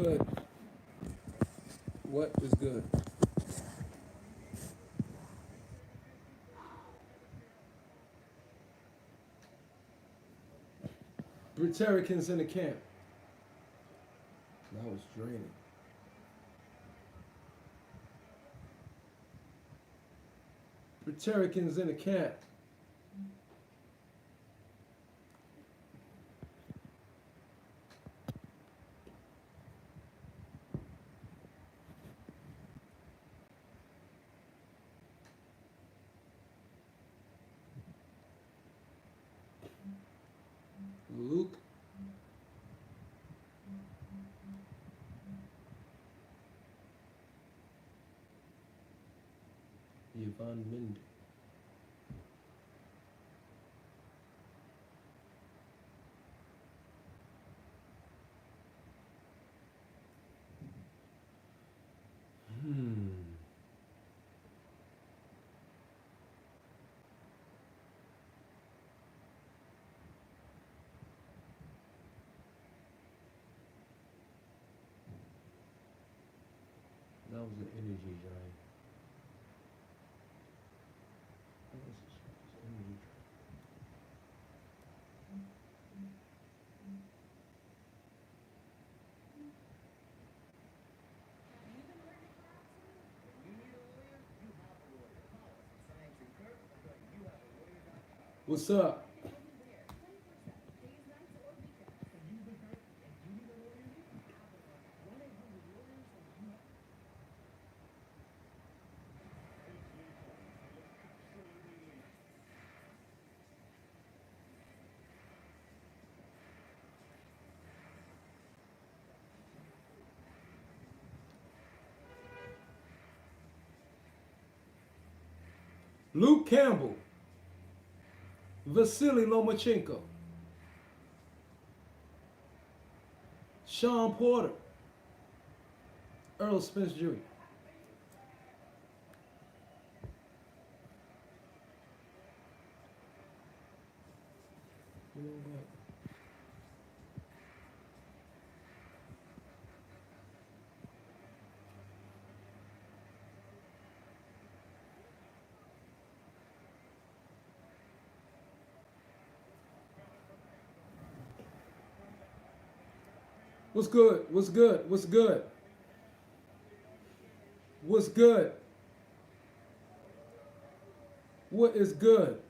good? What is good? Britericans in the camp. That was draining. Britericans in the camp. Luke. Yvonne Mindy. That was an energy drain. That was an energy drain. What's up? Luke Campbell. Vasily Lomachenko. Sean Porter. Earl Spence Jr. You know what? What's good? What's good? What's good? What's good? What is good?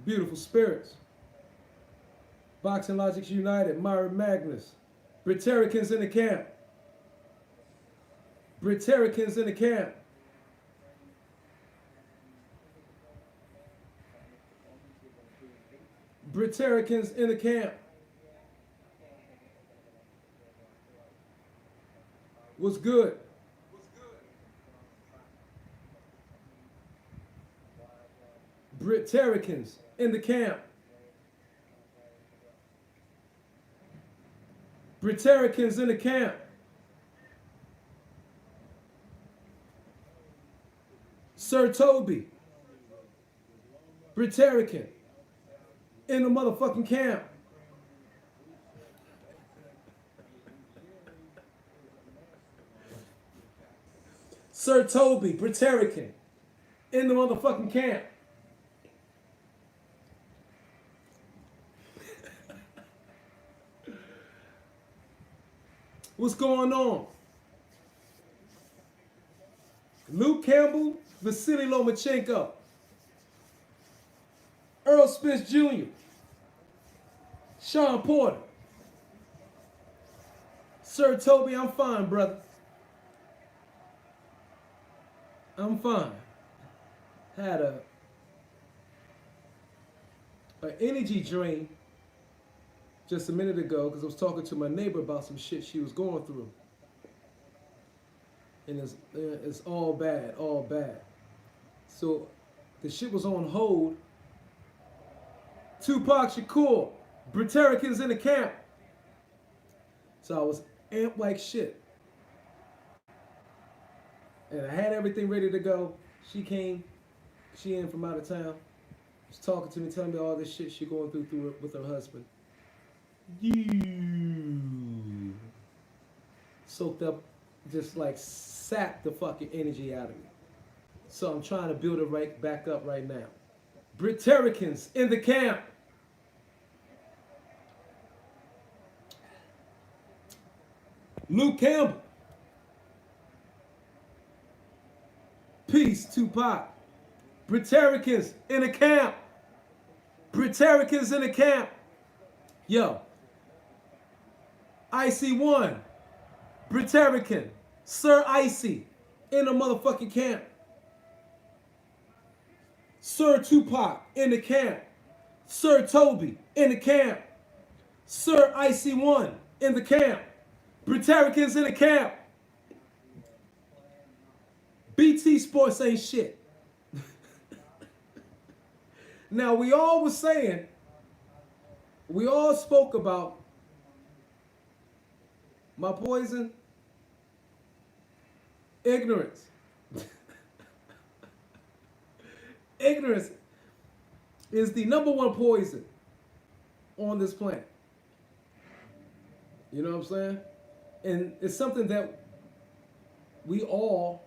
Beautiful spirits. Boxing Logics United, Myra Magnus. Britericans in the camp. Britericans in the camp. Britericans in the camp. What's good? Britericans in the camp. Britericans in the camp. Sir Toby. Briterican. In the motherfucking camp. Sir Toby, Briterican. In the motherfucking camp. What's going on? Luke Campbell, Vasily Lomachenko, Earl Spence Jr., Sean Porter. Sir Toby, I'm fine, brother. I'm fine. Had an energy drain just a minute ago because I was talking to my neighbor about some shit she was going through. And it's all bad, all bad. So the shit was on hold. Tupac Shakur, Britericans in the camp. So I was amped like shit. And I had everything ready to go. She came, she in from out of town. Was talking to me, telling me all this shit she going through with her husband. soaked up, just like sapped the fucking energy out of me. So I'm trying to build it right back up right now. Britericans in the camp. Luke Campbell. Peace, Tupac. Britericans in the camp. Britericans in the camp. Yo. IC1. Briterican. Sir Icy. In the motherfucking camp. Sir Tupac in the camp. Sir Toby in the camp. Sir IC1 in the camp. Britericans in the camp. BT Sports ain't shit. Now, we all spoke about my poison, ignorance. Ignorance is the #1 poison on this planet. You know what I'm saying? And it's something that we all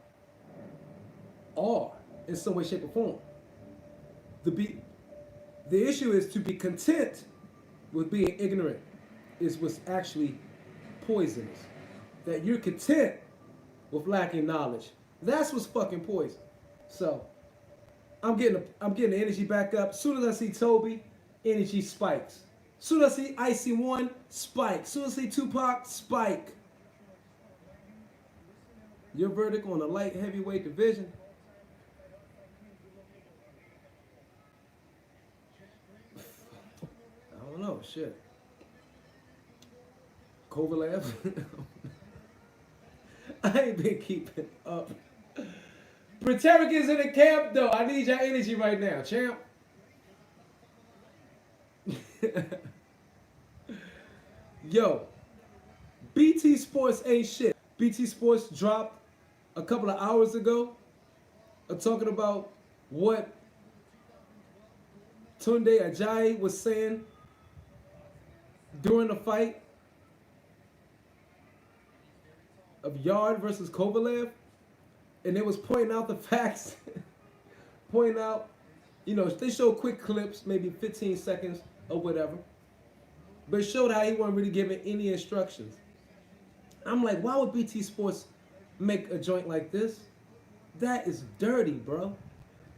are in some way, shape, or form. The issue is to be content with being ignorant is what's actually poisonous. That you're content with lacking knowledge. That's what's fucking poison. So I'm getting the energy back up. Soon as I see Toby, energy spikes. Soon as I see IC1, spike. Soon as I see Tupac, spike. Your verdict on the light heavyweight division? I don't know, shit. Kovalev? I ain't been keeping up. Britericans in the camp, though. I need your energy right now, champ. Yo, BT Sports ain't shit. BT Sports dropped a couple of hours ago talking about what Tunde Ajayi was saying during the fight of Yard versus Kovalev. And it was pointing out the facts, pointing out, they show quick clips, maybe 15 seconds or whatever. But it showed how he wasn't really giving any instructions. I'm like, why would BT Sports make a joint like this? That is dirty, bro.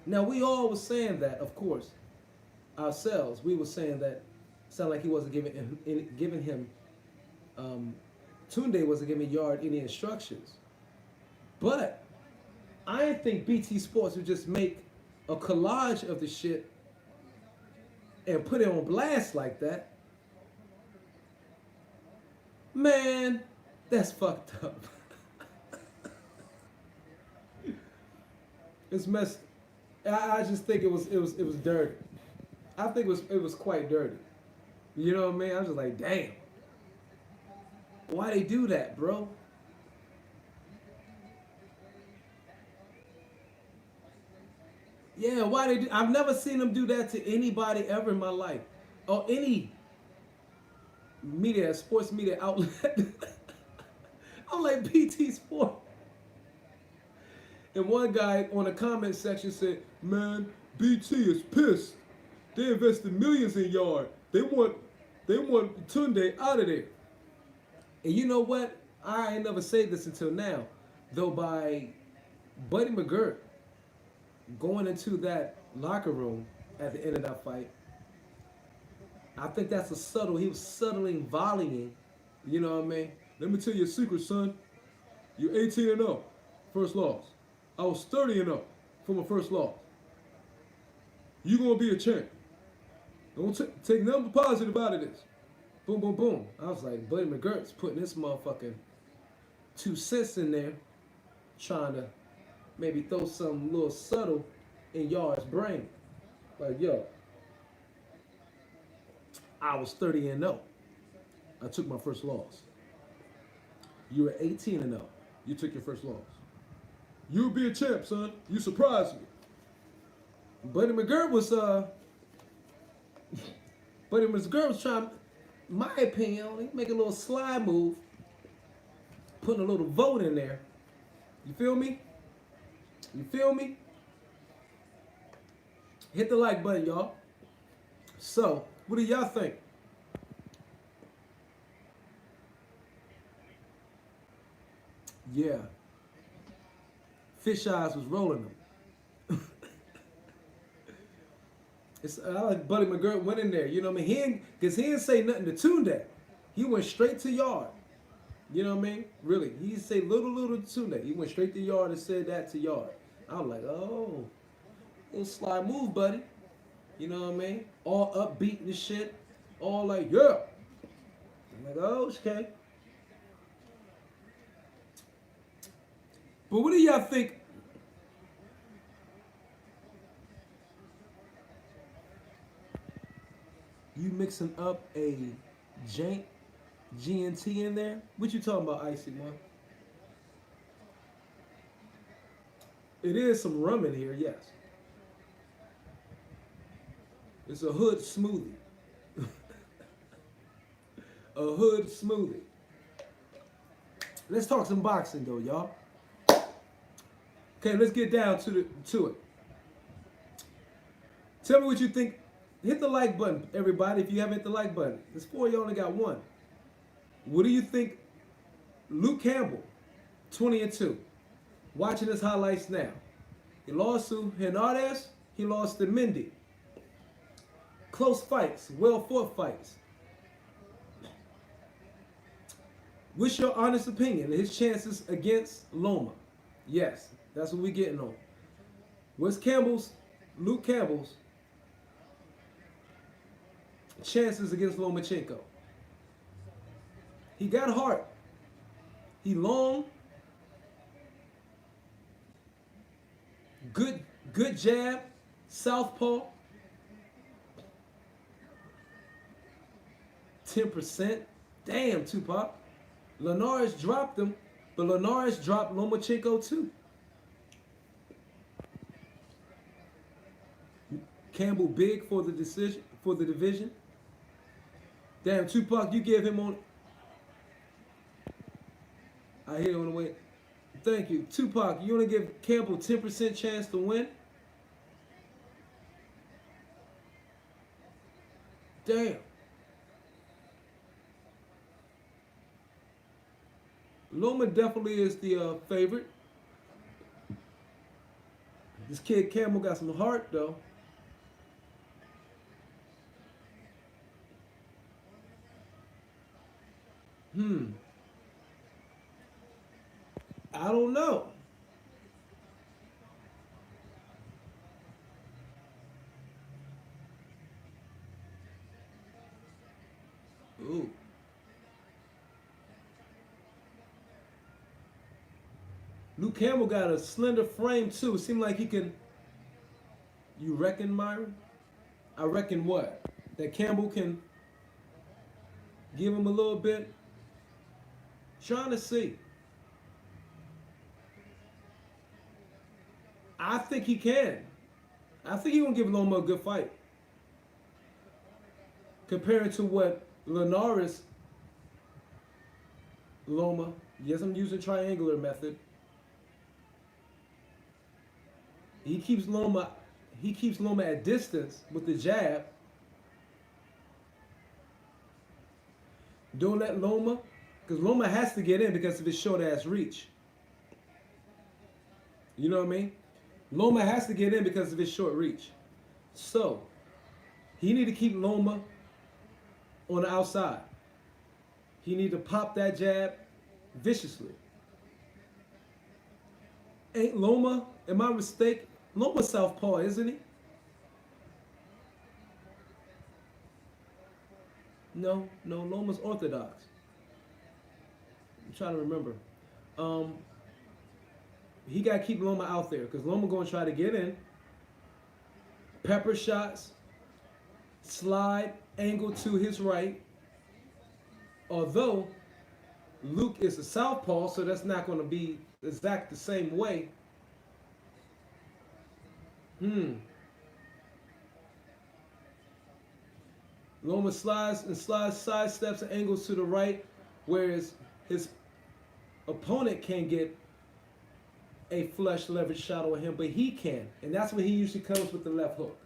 Now, we all was saying that, of course, ourselves. We were saying that sounded like he wasn't giving him Tunde wasn't giving Yard any instructions. But I didn't think BT Sports would just make a collage of the shit and put it on blast like that. Man, that's fucked up. It's messed. I just think it was dirty. I think it was quite dirty. You know what I mean? I was just like, damn. Why they do that, bro? Yeah, why they do? I've never seen them do that to anybody ever in my life, or any sports media outlet. I'm like, BT Sport. And one guy on the comment section said, man, BT is pissed. They invested millions in Yard. They want Tunde out of there. And you know what? I ain't never said this until now. Though by Buddy McGirt going into that locker room at the end of that fight, I think that's he was subtly volleying, you know what I mean? Let me tell you a secret, son. You're 18-0, first loss. I was 30-0 for my first loss. You're going to be a champ. Don't take nothing positive out of this. Boom, boom, boom. I was like, Buddy McGirt's putting this motherfucking 2 cents in there, trying to maybe throw something a little subtle in Yard's brain. Like, yo, I was 30-0. I took my first loss. You were 18-0. You took your first loss. You'll be a champ, son. You surprised me. Buddy McGirt was trying, my opinion, he make a little slide move putting a little vote in there. You feel me? You feel me? Hit the like button, y'all. So, what do y'all think? Yeah. Fish eyes was rolling them. I like Buddy McGirt went in there. You know what I mean? Because he didn't say nothing to Tunde. He went straight to yard. You know what I mean? Really. He didn't say little to Tunde. He went straight to yard and said that to yard. I was like, oh, little slide move, buddy. You know what I mean? All upbeat and shit. All like, yeah. I'm like, oh, okay. But what do y'all think? You mixing up a jank GNT in there? What you talking about, Icy, man? It is some rum in here, yes. It's a hood smoothie. A hood smoothie. Let's talk some boxing though, y'all. Okay, let's get down to it. Tell me what you think. Hit the like button, everybody, if you haven't hit the like button. There's 4, you only got 1. What do you think? Luke Campbell, 20-2. Watching his highlights now. He lost to Hernandez. He lost to Mendy. Close fights, well-fought fights. What's your honest opinion of his chances against Loma? Yes, that's what we're getting on. What's Luke Campbell's chances against Lomachenko? He got heart. He long. Good jab. Southpaw. 10%. Damn, Tupac. Linares dropped him, but Linares dropped Lomachenko too. Campbell big for the division. Damn, Tupac, you gave him on. I hear on the way. Thank you. Tupac, you only give Campbell 10% chance to win? Damn. Loma definitely is the favorite. This kid Campbell got some heart though. I don't know. Ooh. Luke Campbell got a slender frame too. It seemed like he can. You reckon, Myron? I reckon what? That Campbell can give him a little bit. Trying to see. I think he can. I think he's gonna give Loma a good fight. Compared to what Linares, Loma, yes, I'm using triangular method. He keeps Loma at distance with the jab. Don't let Loma, because Loma has to get in because of his short ass reach. You know what I mean? Loma has to get in because of his short reach. So, he need to keep Loma on the outside. He need to pop that jab viciously. Ain't Loma, am I mistaken? Loma's southpaw, isn't he? No, Loma's orthodox. I'm trying to remember. He got to keep Loma out there because Loma going to try to get in. Pepper shots, slide, angle to his right. Although Luke is a southpaw, so that's not going to be exact the same way. Loma slides, side steps and angles to the right, whereas his opponent can't get a flush leverage shot on him, but he can. And that's when he usually comes with the left hook.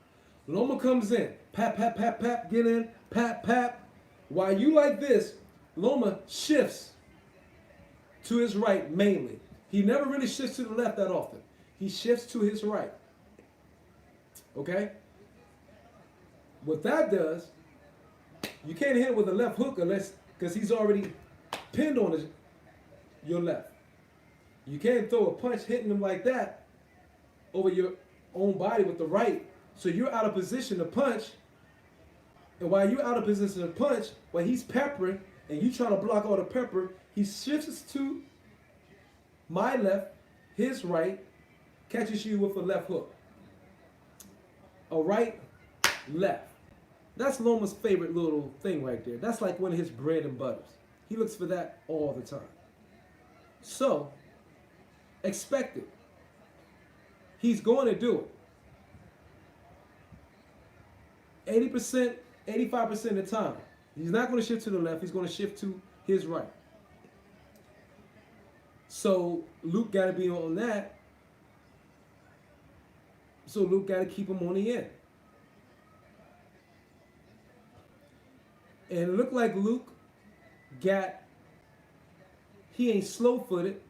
Loma comes in. Pap, pap, pap, pap, get in. Pap, pap. While you like this, Loma shifts to his right mainly. He never really shifts to the left that often. He shifts to his right. Okay? What that does, you can't hit it with a left hook unless, because he's already pinned on your left. You can't throw a punch hitting him like that over your own body with the right. So you're out of position to punch. And while you're out of position to punch, while he's peppering and you trying to block all the pepper, he shifts to my left, his right, catches you with a left hook. A right, left. That's Loma's favorite little thing right there. That's like one of his bread and butters. He looks for that all the time. So, expect it. He's going to do it. 80%, 85% of the time. He's not going to shift to the left. He's going to shift to his right. So, Luke got to be on that. So, Luke got to keep him on the end. And it looked like Luke he ain't slow-footed.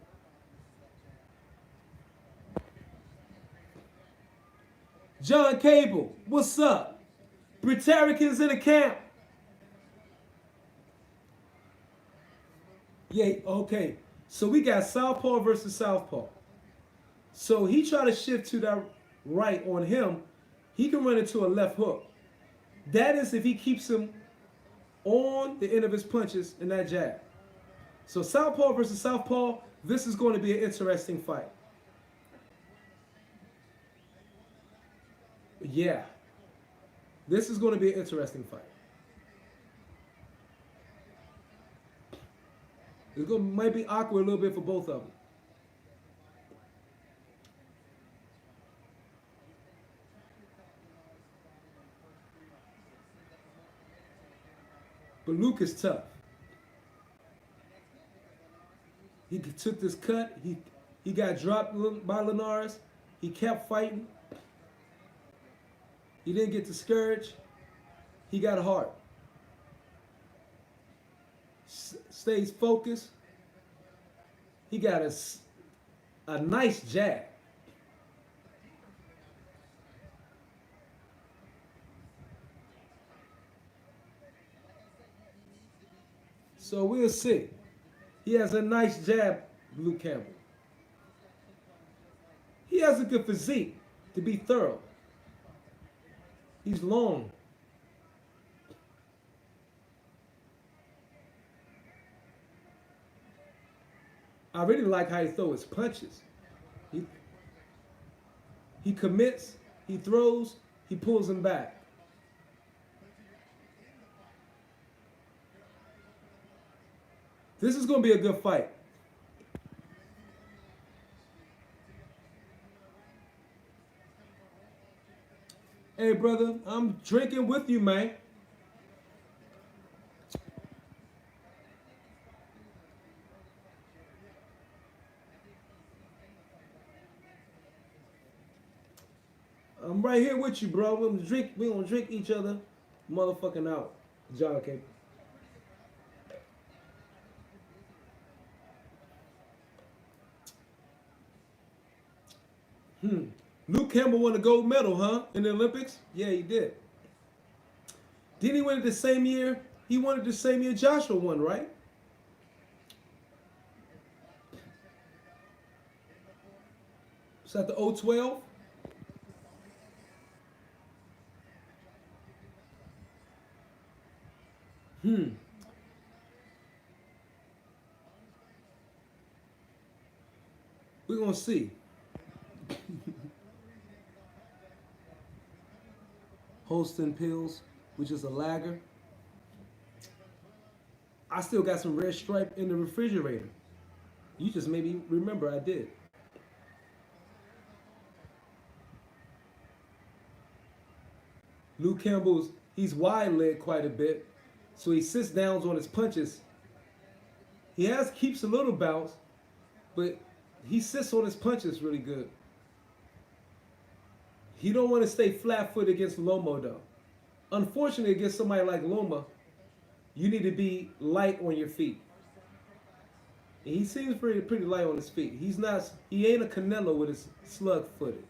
John Cable, what's up? Britericans in the camp. Yeah, okay. So we got Southpaw versus Southpaw. So he tried to shift to that right on him. He can run into a left hook. That is if he keeps him on the end of his punches in that jab. So Southpaw versus Southpaw, this is going to be an interesting fight. Yeah. This is going to be an interesting fight. Might be awkward a little bit for both of them. But Luke is tough. He took this cut. He got dropped by Linares. He kept fighting. He didn't get discouraged. He got a heart. Stays focused. He got a nice jab. So we'll see. He has a nice jab, Luke Campbell. He has a good physique to be thorough. He's long. I really like how he throws his punches. He commits, he throws, he pulls him back. This is going to be a good fight. Hey, brother, I'm drinking with you, man. I'm right here with you, bro. We're gonna drink each other motherfucking out. John Cable. Luke Campbell won a gold medal, huh? In the Olympics? Yeah, he did. Didn't he win it the same year? He won it the same year Joshua won, right? Was that the 012? We're gonna see. Holston Pills, which is a lager. I still got some Red Stripe in the refrigerator. You just made me remember I did. Luke Campbell's, he's wide-legged quite a bit, so he sits down on his punches. He keeps a little bounce, but he sits on his punches really good. He don't want to stay flat-footed against Loma though. Unfortunately, against somebody like Loma, you need to be light on your feet. And he seems pretty light on his feet. He's not. He ain't a Canelo with his slug-footed.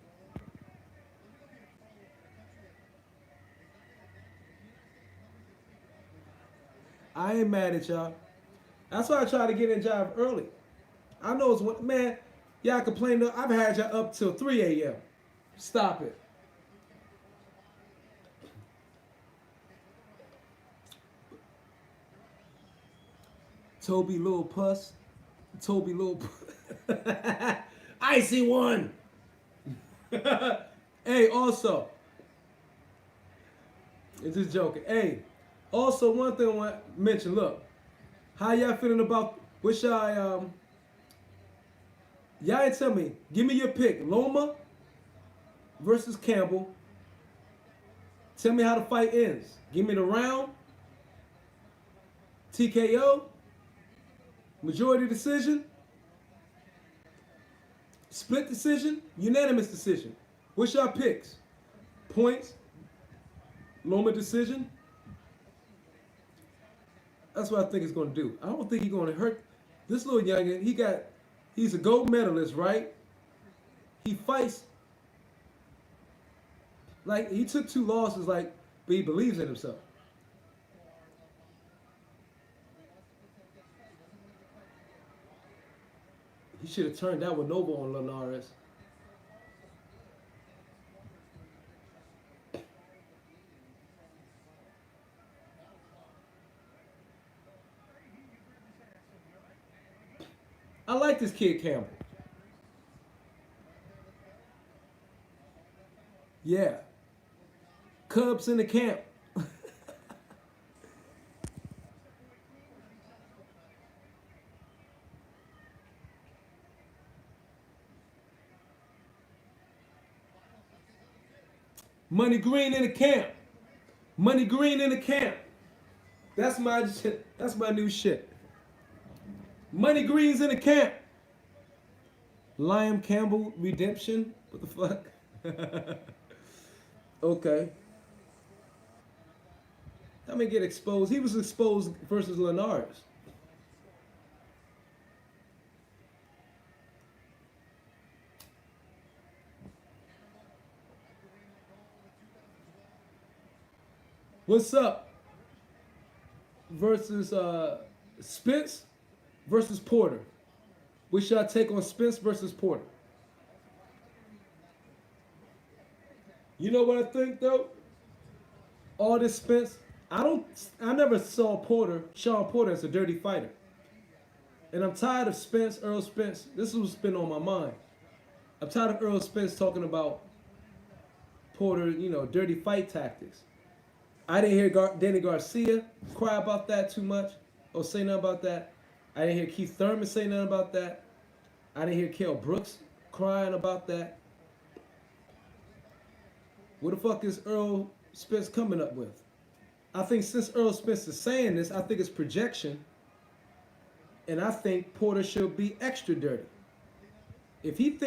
I ain't mad at y'all. That's why I try to get in job early. I know it's one man. Y'all complain. I've had y'all up till 3 a.m. Stop it. Toby Little Puss. Toby Little Puss. Icy one. Hey, also. It's just joking. Hey, also one thing I want to mention. Look, how y'all feeling about, wish y'all ain't tell me. Give me your pick. Loma versus Campbell. Tell me how the fight ends. Give me the round. TKO. Majority decision. Split decision. Unanimous decision. What's y'all picks? Points. Loma decision. That's what I think it's going to do. I don't think he's going to hurt this little youngin. He's a gold medalist, right? He fights like he took 2 losses, like, but he believes in himself. He should have turned that one over on Linares. I like this kid Campbell. Yeah. Cubs in the camp. Money Green in the camp. Money Green in the camp. That's my shit. That's my new shit. Money Green's in the camp. Liam Campbell redemption. What the fuck? Okay. I mean, get exposed. He was exposed versus Linares. What's up? Versus Spence versus Porter. We shall take on Spence versus Porter. You know what I think though? All this Spence, I never saw Sean Porter as a dirty fighter. And I'm tired of Earl Spence. This is what's been on my mind. I'm tired of Earl Spence talking about Porter, dirty fight tactics. I didn't hear Danny Garcia cry about that too much or say nothing about that. I didn't hear Keith Thurman say nothing about that. I didn't hear Kell Brooks crying about that. What the fuck is Earl Spence coming up with? I think since Earl Spence is saying this, I think it's projection. And I think Porter should be extra dirty. If you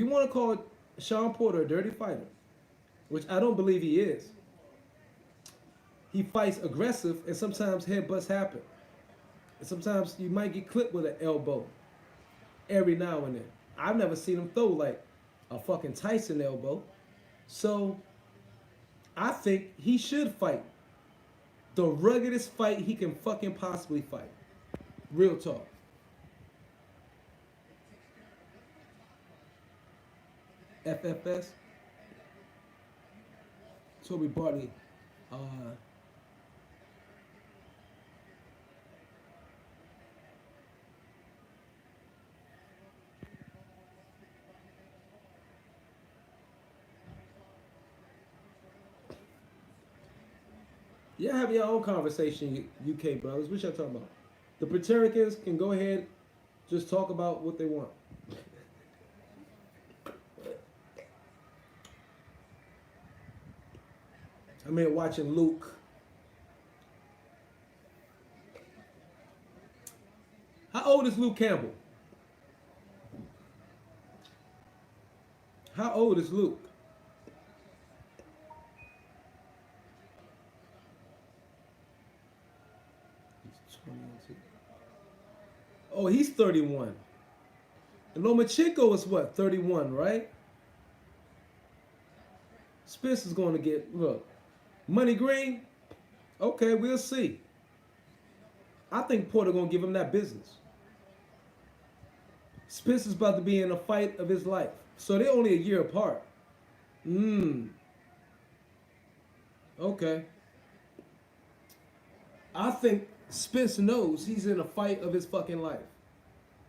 want to call Sean Porter a dirty fighter, which I don't believe he is, he fights aggressive and sometimes headbutts happen. And sometimes you might get clipped with an elbow every now and then. I've never seen him throw like a fucking Tyson elbow. So I think he should fight the ruggedest fight he can fucking possibly fight. Real talk. FFS. Toby Bartley. Yeah, have your own conversation, UK brothers. What y'all talking about? The Britericans can go ahead, just talk about what they want. I'm here watching Luke. How old is Luke Campbell? How old is Luke? He's 22. Oh, he's 31. And Lomachenko is what, 31, right? Spence is going to get, look, Money Green. Okay, we'll see. I think Porter going to give him that business. Spence is about to be in a fight of his life. So they're only a year apart. Okay. I think Spence knows he's in a fight of his fucking life.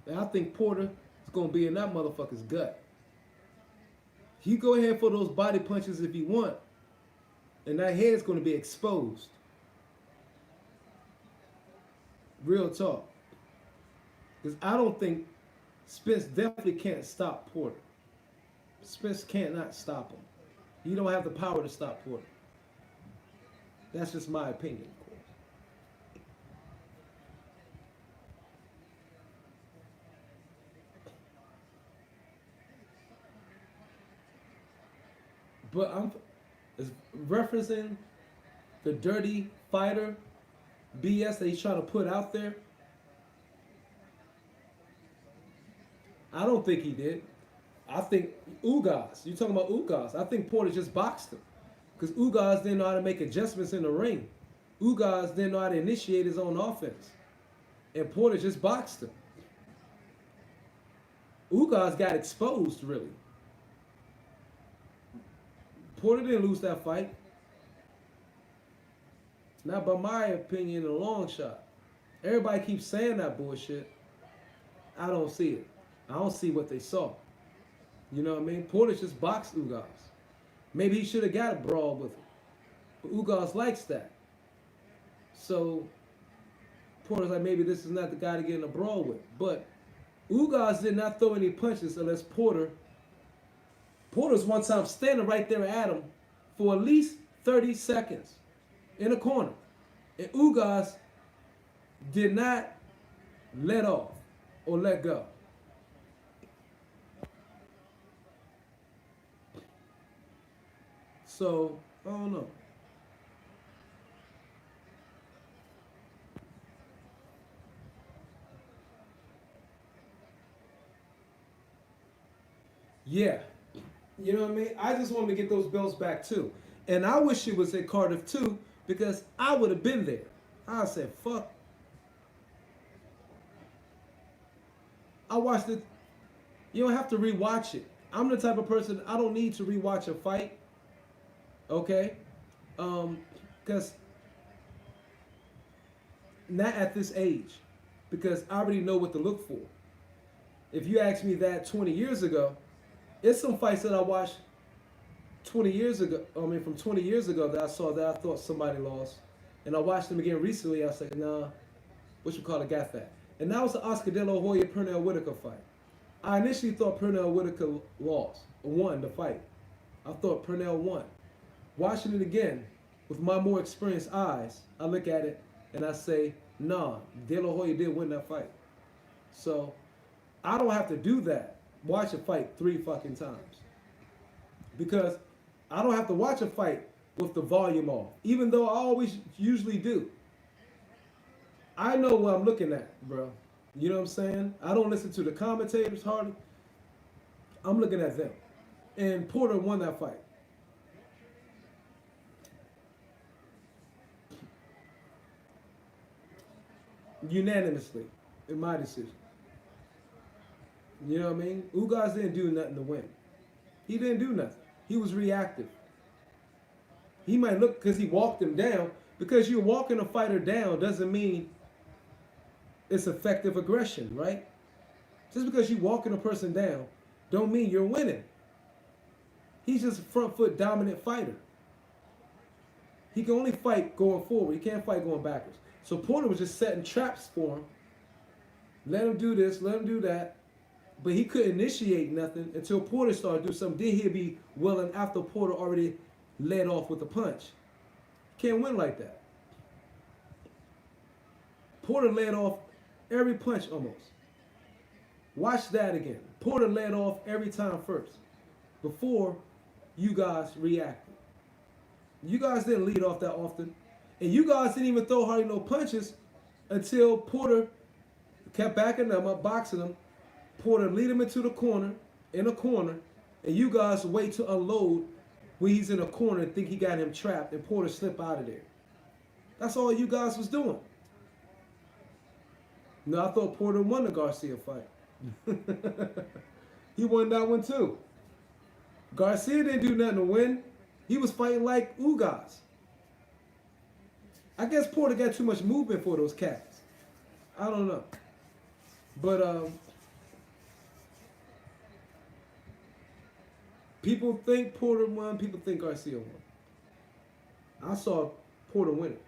And I think Porter is going to be in that motherfucker's gut. He go ahead for those body punches if you want. And that head's going to be exposed. Real talk. Because I don't think Spence definitely can't stop Porter. Spence can't not stop him. He don't have the power to stop Porter. That's just my opinion, of course. But I'm referencing the dirty fighter BS that he's trying to put out there. I don't think he did. I think Ugas, you're talking about Ugas. I think Porter just boxed him. Because Ugas didn't know how to make adjustments in the ring. Ugas didn't know how to initiate his own offense. And Porter just boxed him. Ugas got exposed, really. Porter didn't lose that fight. Not by my opinion, a long shot. Everybody keeps saying that bullshit. I don't see it. I don't see what they saw. You know what I mean? Porter just boxed Ugas. Maybe he should have got a brawl with him. But Ugas likes that. So Porter's like, maybe this is not the guy to get in a brawl with. But Ugas did not throw any punches unless Porter's one time standing right there at him for at least 30 seconds in a corner. And Ugas did not let off or let go. So, I don't know. Yeah. You know what I mean? I just want to get those belts back too. And I wish it was at Cardiff too, because I would have been there. I said, fuck. I watched it. You don't have to rewatch it. I'm the type of person, I don't need to rewatch a fight. Okay? Because not at this age. Because I already know what to look for. If you asked me that 20 years ago, it's some fights that I watched 20 years ago. I mean, from 20 years ago that I saw that I thought somebody lost. And I watched them again recently. I was like, nah, got that. And that was the Oscar De La Hoya Pernell Whitaker fight. I initially thought Pernell Whitaker won the fight. I thought Pernell won. Watching it again with my more experienced eyes, I look at it and I say, nah, De La Hoya did win that fight. So I don't have to do that. Watch a fight 3 fucking times. Because I don't have to watch a fight with the volume off, even though I always usually do. I know what I'm looking at, bro. You know what I'm saying? I don't listen to the commentators hardly. I'm looking at them. And Porter won that fight. Unanimously, in my decision. You know what I mean? Ugas didn't do nothing to win. He didn't do nothing. He was reactive. He might look because he walked him down. Because you're walking a fighter down doesn't mean it's effective aggression, right? Just because you're walking a person down don't mean you're winning. He's just a front foot dominant fighter. He can only fight going forward. He can't fight going backwards. So Porter was just setting traps for him. Let him do this, let him do that. But he couldn't initiate nothing until Porter started to do something. Then he'd be willing after Porter already led off with a punch. Can't win like that. Porter led off every punch almost. Watch that again. Porter led off every time first. before you guys reacted. You guys didn't lead off that often. And you guys didn't even throw hardly no punches until Porter kept backing them up, boxing them. Porter lead him into the corner, in a corner, and you guys wait to unload when he's in a corner and think he got him trapped, and Porter slip out of there. That's all you guys was doing. No, I thought Porter won the Garcia fight. He won that one too. Garcia didn't do nothing to win. He was fighting like Ugas. I guess Porter got too much movement for those cats. I don't know. But people think Porter won, people think Garcia won. I saw Porter win it.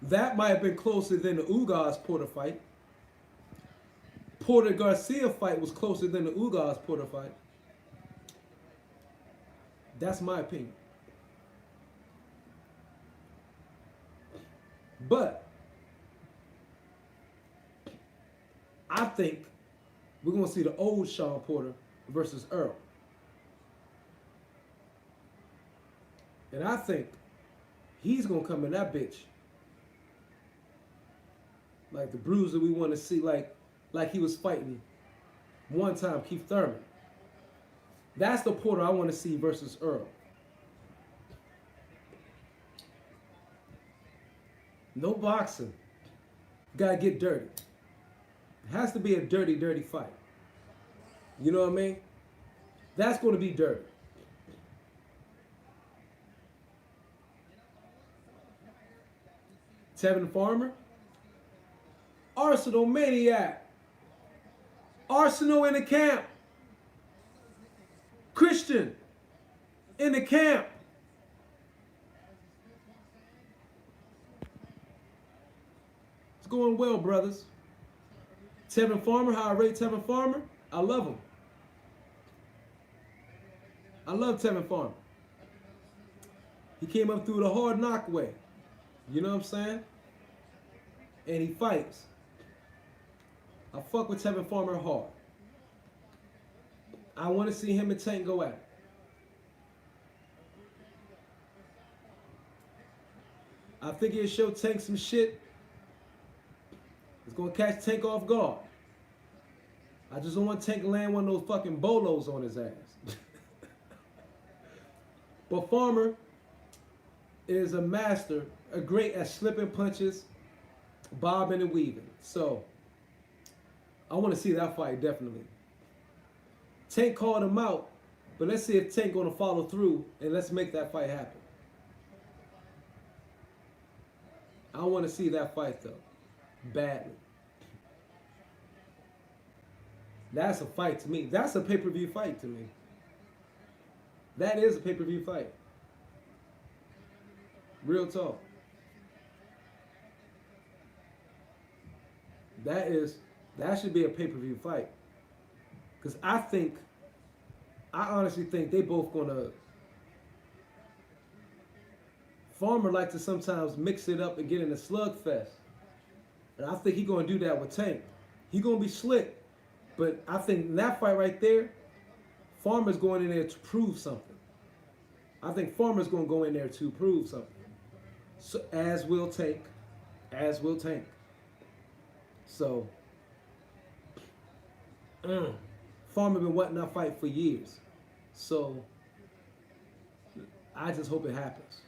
That might have been closer than the Ugas Porter fight. Porter Garcia fight was closer than the Ugas Porter fight. That's my opinion. But I think we're going to see the old Sean Porter versus Earl. And I think he's going to come in that bitch like the bruiser we want to see, like he was fighting one time Keith Thurman. That's the Porter I want to see versus Earl. No boxing. Gotta get dirty. It has to be a dirty, dirty fight. You know what I mean? That's going to be dirty. Tevin Farmer. Arsenal Maniac. Arsenal in the camp. Christian in the camp. It's going well, brothers. Tevin Farmer, how I rate Tevin Farmer, I love him. I love Tevin Farmer. He came up through the hard knock way. You know what I'm saying? And he fights. I fuck with Tevin Farmer hard. I want to see him and Tank go at it. I think he'll show Tank some shit. It's going to catch Tank off guard. I just don't want Tank to land one of those fucking bolos on his ass. But Farmer is a master, a great at slipping punches, bobbing and weaving. So, I want to see that fight, definitely. Tank called him out, but let's see if Tank going to follow through, and let's make that fight happen. I want to see that fight, though. Badly. That's a fight to me. That's a pay-per-view fight to me. That is a pay-per-view fight. Real talk. That should be a pay-per-view fight. Because I honestly think they both gonna. Farmer likes to sometimes mix it up and get in a slugfest. And I think he's gonna do that with Tank. He's gonna be slick. But I think in that fight right there, Farmer's going in there to prove something. I think Farmer's gonna go in there to prove something. So, as will Tank. So, Farmer been wanting that fight for years. So, I just hope it happens.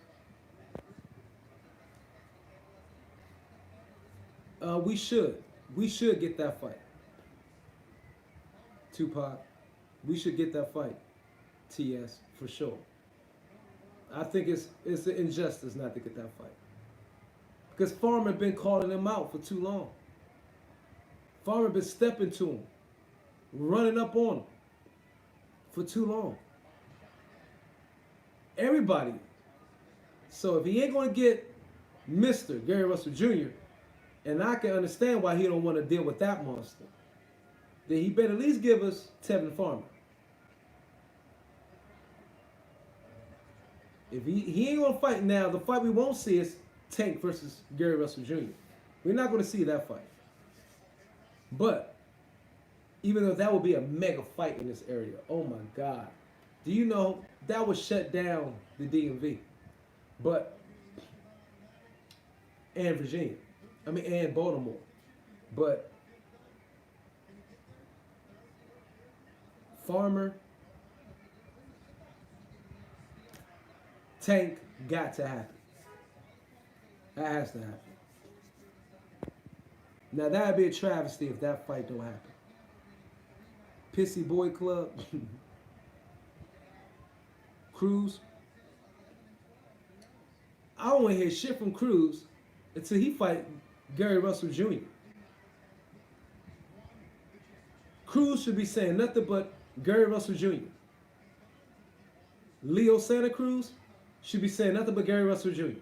We should get that fight. Tupac, we should get that fight. TS, for sure. I think it's an injustice not to get that fight. Because Farmer been calling him out for too long. Farmer been stepping to him, running up on him for too long. Everybody. So if he ain't going to get Mr. Gary Russell Jr., and I can understand why he don't want to deal with that monster, then he better at least give us Tevin Farmer. If he ain't going to fight now, the fight we won't see is Tank versus Gary Russell Jr. We're not going to see that fight. But Even though that would be a mega fight in this area. Oh my God. Do you know that would shut down the DMV? But, and Virginia. I mean, and Baltimore. But Farmer, Tank got to happen. That has to happen. Now that'd be a travesty if that fight don't happen. Pissy Boy Club, Cruz. I don't want to hear shit from Cruz until he fight Gary Russell Jr. Cruz should be saying nothing but Gary Russell Jr. Leo Santa Cruz should be saying nothing but Gary Russell Jr.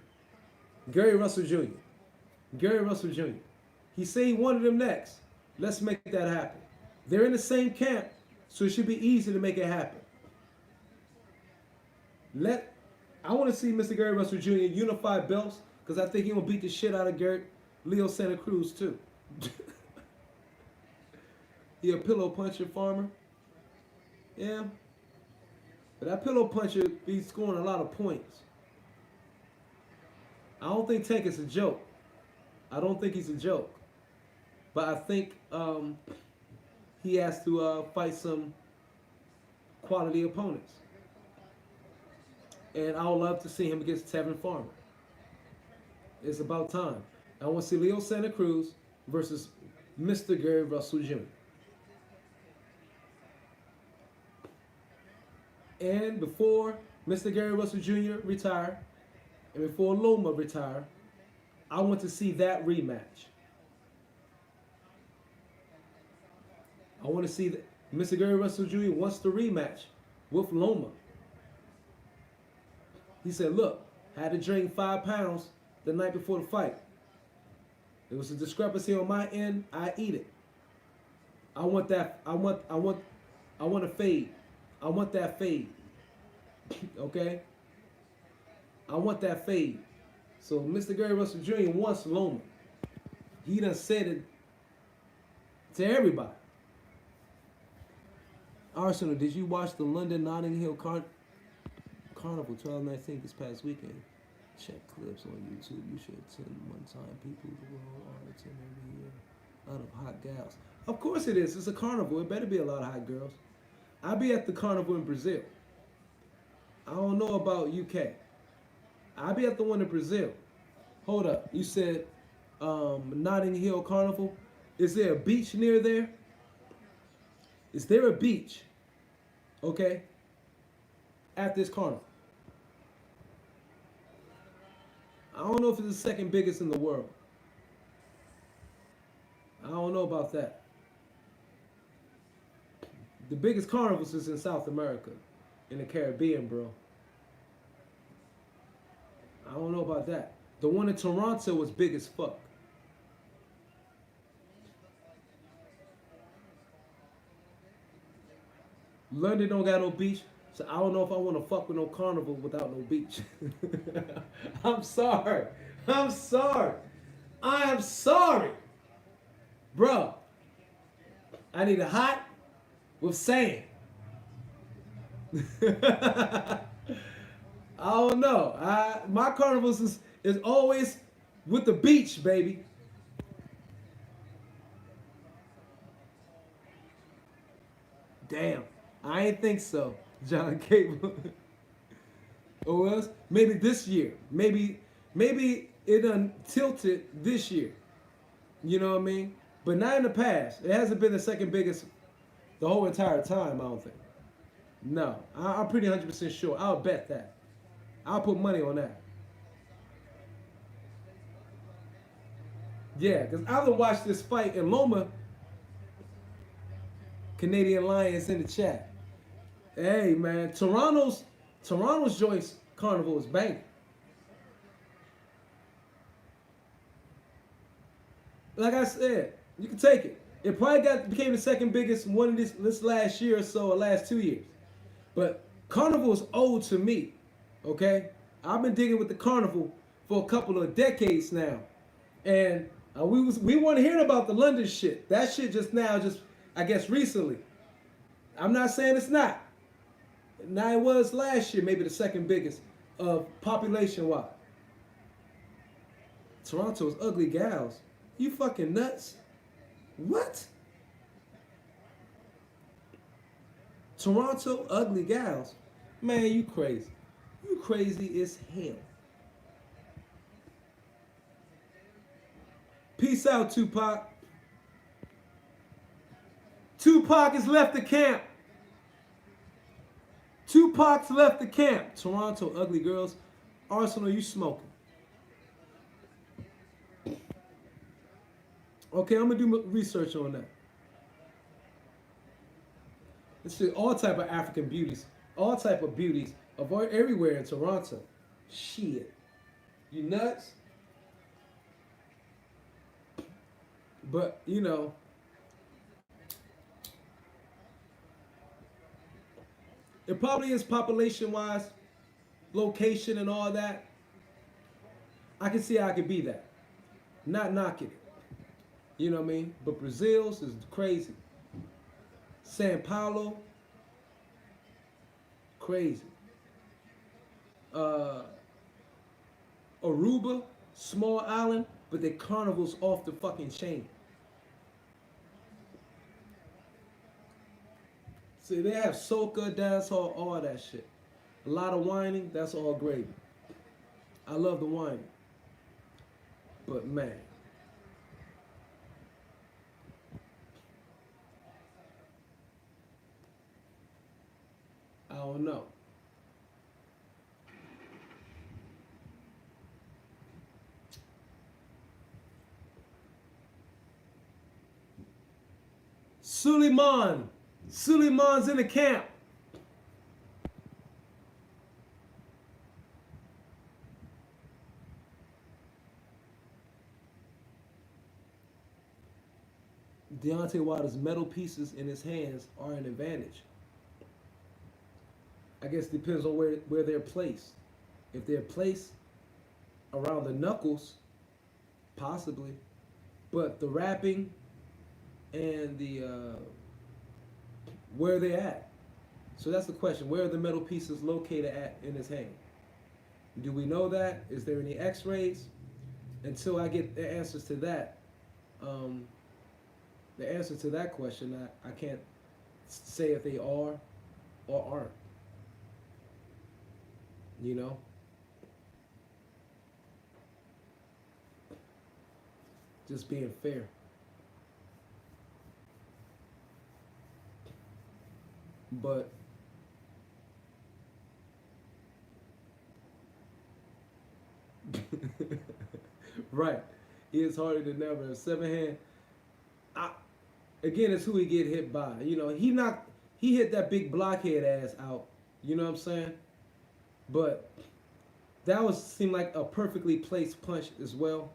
Gary Russell Jr. Gary Russell Jr. He said he wanted him next. Let's make that happen. They're in the same camp, so it should be easy to make it happen. I want to see Mr. Gary Russell Jr. unify belts because I think he's going to beat the shit out of Leo Santa Cruz too. He a pillow puncher, Farmer. Yeah. But that pillow puncher be scoring a lot of points. I don't think Tank is a joke. I don't think he's a joke. But I think he has to fight some quality opponents. And I would love to see him against Tevin Farmer. It's about time. I want to see Leo Santa Cruz versus Mr. Gary Russell Jr. And before Mr. Gary Russell Jr. retire, and before Loma retire, I want to see that rematch. I want to see that Mr. Gary Russell Jr. wants the rematch with Loma. He said, look, I had to drink 5 pounds the night before the fight. There was a discrepancy on my end. I eat it. I want that. I want a fade. I want that fade. Okay? I want that fade. So Mr. Gary Russell Jr. wants Loma. He done said it to everybody. Arsenal, did you watch the London Notting Hill Carnival 2019 this past weekend? Check clips on YouTube. You should attend one time. People of the world are attending every year. A lot of hot gals. Of course it is. It's a carnival. It better be a lot of hot girls. I'll be at the carnival in Brazil. I don't know about UK. I'll be at the one in Brazil. Hold up. You said Notting Hill Carnival. Is there a beach near there? Is there a beach? Okay. At this carnival. I don't know if it's the second biggest in the world. I don't know about that. The biggest carnivals is in South America, in the Caribbean, bro. I don't know about that. The one in Toronto was big as fuck. London don't got no beach, so I don't know if I want to fuck with no carnival without no beach. I'm sorry. I'm sorry. I am sorry. Bro, I need a hot with sand. I don't know. My carnivals is always with the beach, baby. Damn, I ain't think so, John Cable. Or else, maybe this year. Maybe it done tilted this year. You know what I mean? But not in the past. It hasn't been the second biggest the whole entire time, I don't think. No, I'm pretty 100% sure. I'll bet that. I'll put money on that. Yeah, because I would watch this fight in Loma. Canadian Lions in the chat. Hey, man, Toronto's Joyce Carnival is banging. Like I said, you can take it. It probably became the second biggest one of this last year or so, or last 2 years. But Carnival is old to me, okay? I've been digging with the Carnival for a couple of decades now. And we weren't hearing about the London shit. That shit just I guess recently. I'm not saying it's not. Now it was last year, maybe the second biggest population wise. Toronto's ugly gals. You fucking nuts. What? Toronto ugly gals. Man, you crazy. You crazy as hell. Peace out, Tupac. Tupac has left the camp. Tupac's left the camp. Toronto ugly girls. Arsenal, you smoking. Okay, I'm gonna do research on that. It's all type of African beauties, all type of beauties of everywhere in Toronto. Shit, you nuts? But you know, it probably is population-wise, location and all that. I can see how I could be that. Not knocking it. You know what I mean? But Brazil's is crazy. Sao Paulo, crazy. Aruba, small island, but the carnival's off the fucking chain. See, they have soca, dancehall, all that shit. A lot of whining, that's all gravy. I love the whining. But man. I don't know. Suleiman's in the camp. Deontay Wilder's metal pieces in his hands are an advantage. I guess it depends on where they're placed. If they're placed around the knuckles, possibly. But the wrapping and the where they at? So that's the question. Where are the metal pieces located at in his hand? Do we know that? Is there any x-rays? Until I get the answers to that, the answer to that question, I can't say if they are or aren't. You know? Just being fair. But right, he is harder than ever. Seven hand. Again, it's who he get hit by. You know, he hit that big blockhead ass out. You know what I'm saying? But that seemed like a perfectly placed punch as well.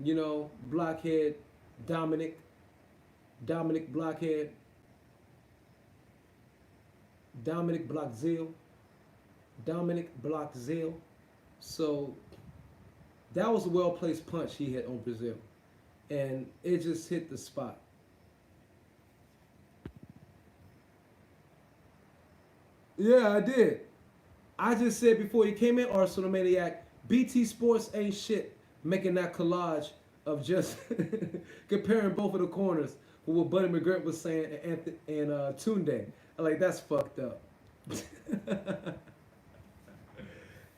You know, blockhead, Dominic blockhead. Dominic Blockzil. So that was a well-placed punch he hit on Brazil. And it just hit the spot. Yeah, I did. I just said before he came in, Arsenal Maniac, BT Sports ain't shit making that collage of just comparing both of the corners with what Buddy McGirt was saying and Tunde. Like, that's fucked up.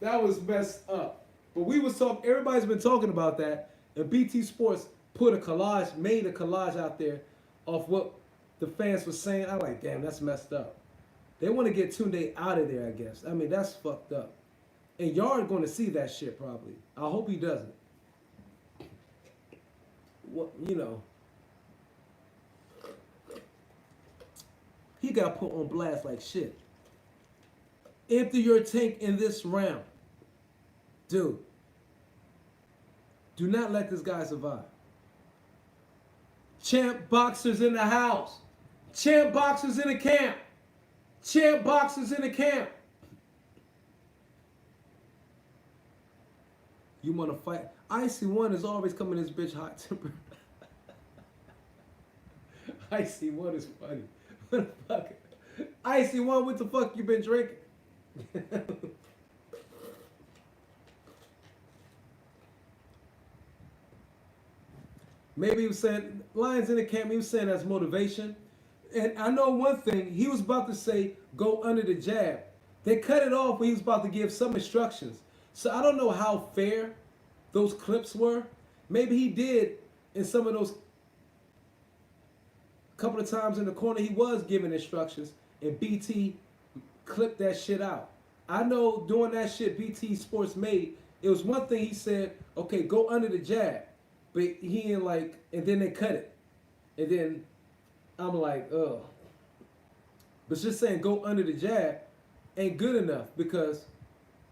That was messed up. But we was talking, everybody's been talking about that, and BT Sports made a collage out there of what the fans were saying. I'm like, damn, that's messed up. They want to get Tunde out of there, I guess. I mean, that's fucked up. And y'all are going to see that shit probably. I hope he doesn't. What, you know. He got put on blast like shit. Empty your tank in this round. Dude. Do not let this guy survive. Champ boxers in the house. Champ boxers in the camp. Champ boxers in the camp. You want to fight? Icy One is always coming this bitch hot tempered. Icy one is funny. What the fuck? Icy one, what the fuck you been drinking? Maybe he was saying, Lions in the camp, he was saying that's motivation. And I know one thing, he was about to say, go under the jab. They cut it off when he was about to give some instructions. So I don't know how fair those clips were. Maybe he did in some of those couple of times in the corner, he was giving instructions, and BT clipped that shit out. I know doing that shit BT Sports made, it was one thing he said, okay, go under the jab. But he ain't like, and then they cut it. And then I'm like, ugh. But just saying go under the jab ain't good enough, because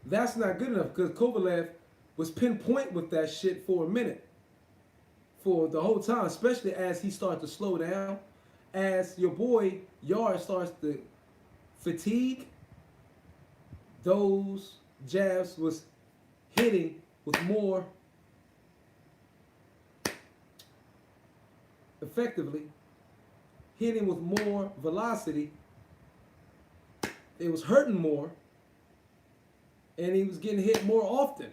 that's not good enough, because Kovalev was pinpoint with that shit for a minute. For the whole time, especially as he started to slow down. As your boy Yard starts to fatigue, those jabs was hitting with more effectively, hitting with more velocity. It was hurting more, and he was getting hit more often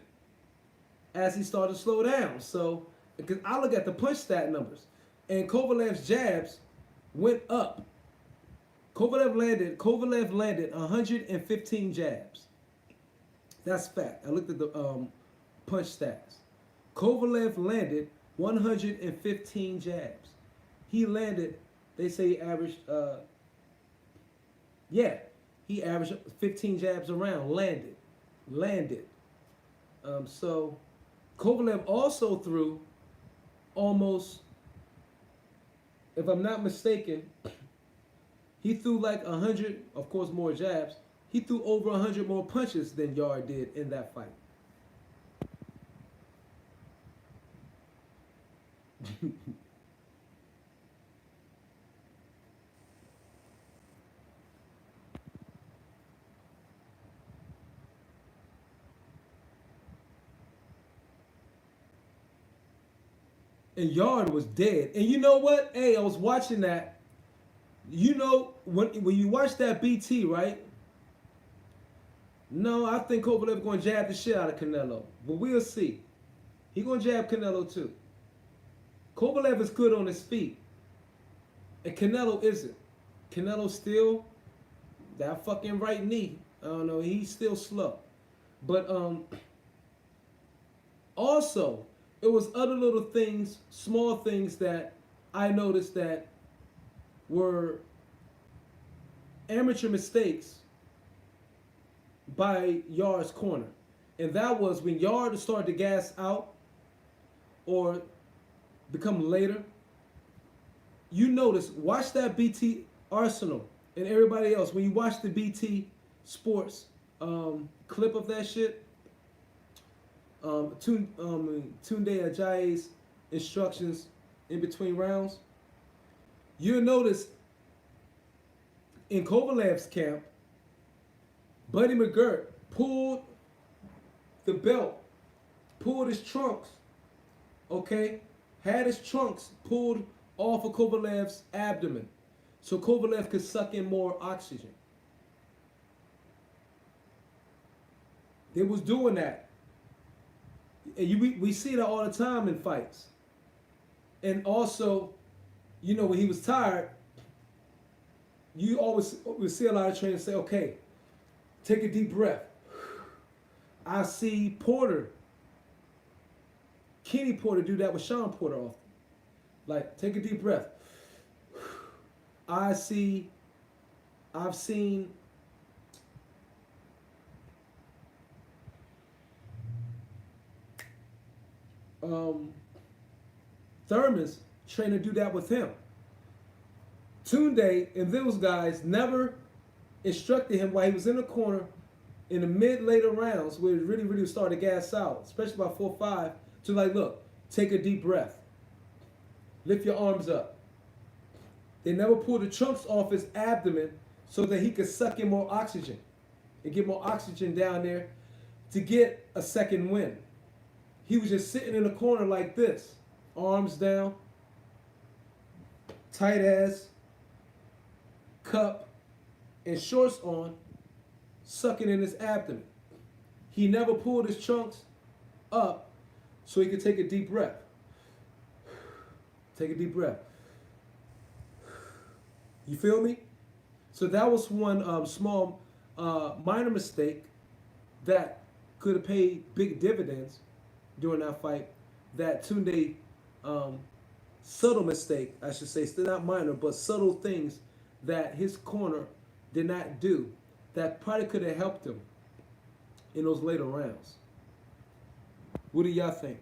as he started to slow down. So, because I look at the punch stat numbers, and Kovalev's jabs went up. Kovalev landed 115 jabs. That's fact. I looked at the punch stats. Kovalev landed 115 jabs. He landed, they say he averaged, he averaged 15 jabs around, landed. So Kovalev also threw almost, if I'm not mistaken, he threw like 100, of course more jabs. He threw over 100 more punches than Yard did in that fight. And Yard was dead. And you know what? Hey, I was watching that. You know, when you watch that BT, right? No, I think Kovalev going to jab the shit out of Canelo. But we'll see. He going to jab Canelo too. Kovalev is good on his feet. And Canelo isn't. Canelo still, that fucking right knee, I don't know, he's still slow. But also, it was other little things, small things that I noticed that were amateur mistakes by Yard's corner. And that was when Yard started to gas out or become later. You notice, watch that BT Arsenal and everybody else. When you watch the BT Sports clip of that shit, Tunde Ajayi's instructions in between rounds, you'll notice in Kovalev's camp, Buddy McGirt pulled the belt, pulled his trunks, okay? Had his trunks pulled off of Kovalev's abdomen so Kovalev could suck in more oxygen. They was doing that. And we see that all the time in fights. And also, you know, when he was tired, you always would see a lot of trainers say, okay, take a deep breath. I see Kenny Porter do that with Sean Porter often. Like, take a deep breath. I've seen Thurman's trainer do that with him. Tunde and those guys never instructed him while he was in the corner in the mid-later rounds where it really started to gas out, especially by 4-5, to like, look, take a deep breath. Lift your arms up. They never pulled the trunks off his abdomen so that he could suck in more oxygen and get more oxygen down there to get a second win. He was just sitting in the corner like this, arms down. tight ass cup and shorts on, sucking in his abdomen. He never pulled his trunks up so he could take a deep breath. Take a deep breath. You feel me? So that was one small, minor mistake that could have paid big dividends during that fight. That Tunde, subtle mistake, I should say, still not minor, but subtle things that his corner did not do that probably could have helped him in those later rounds. What do y'all think?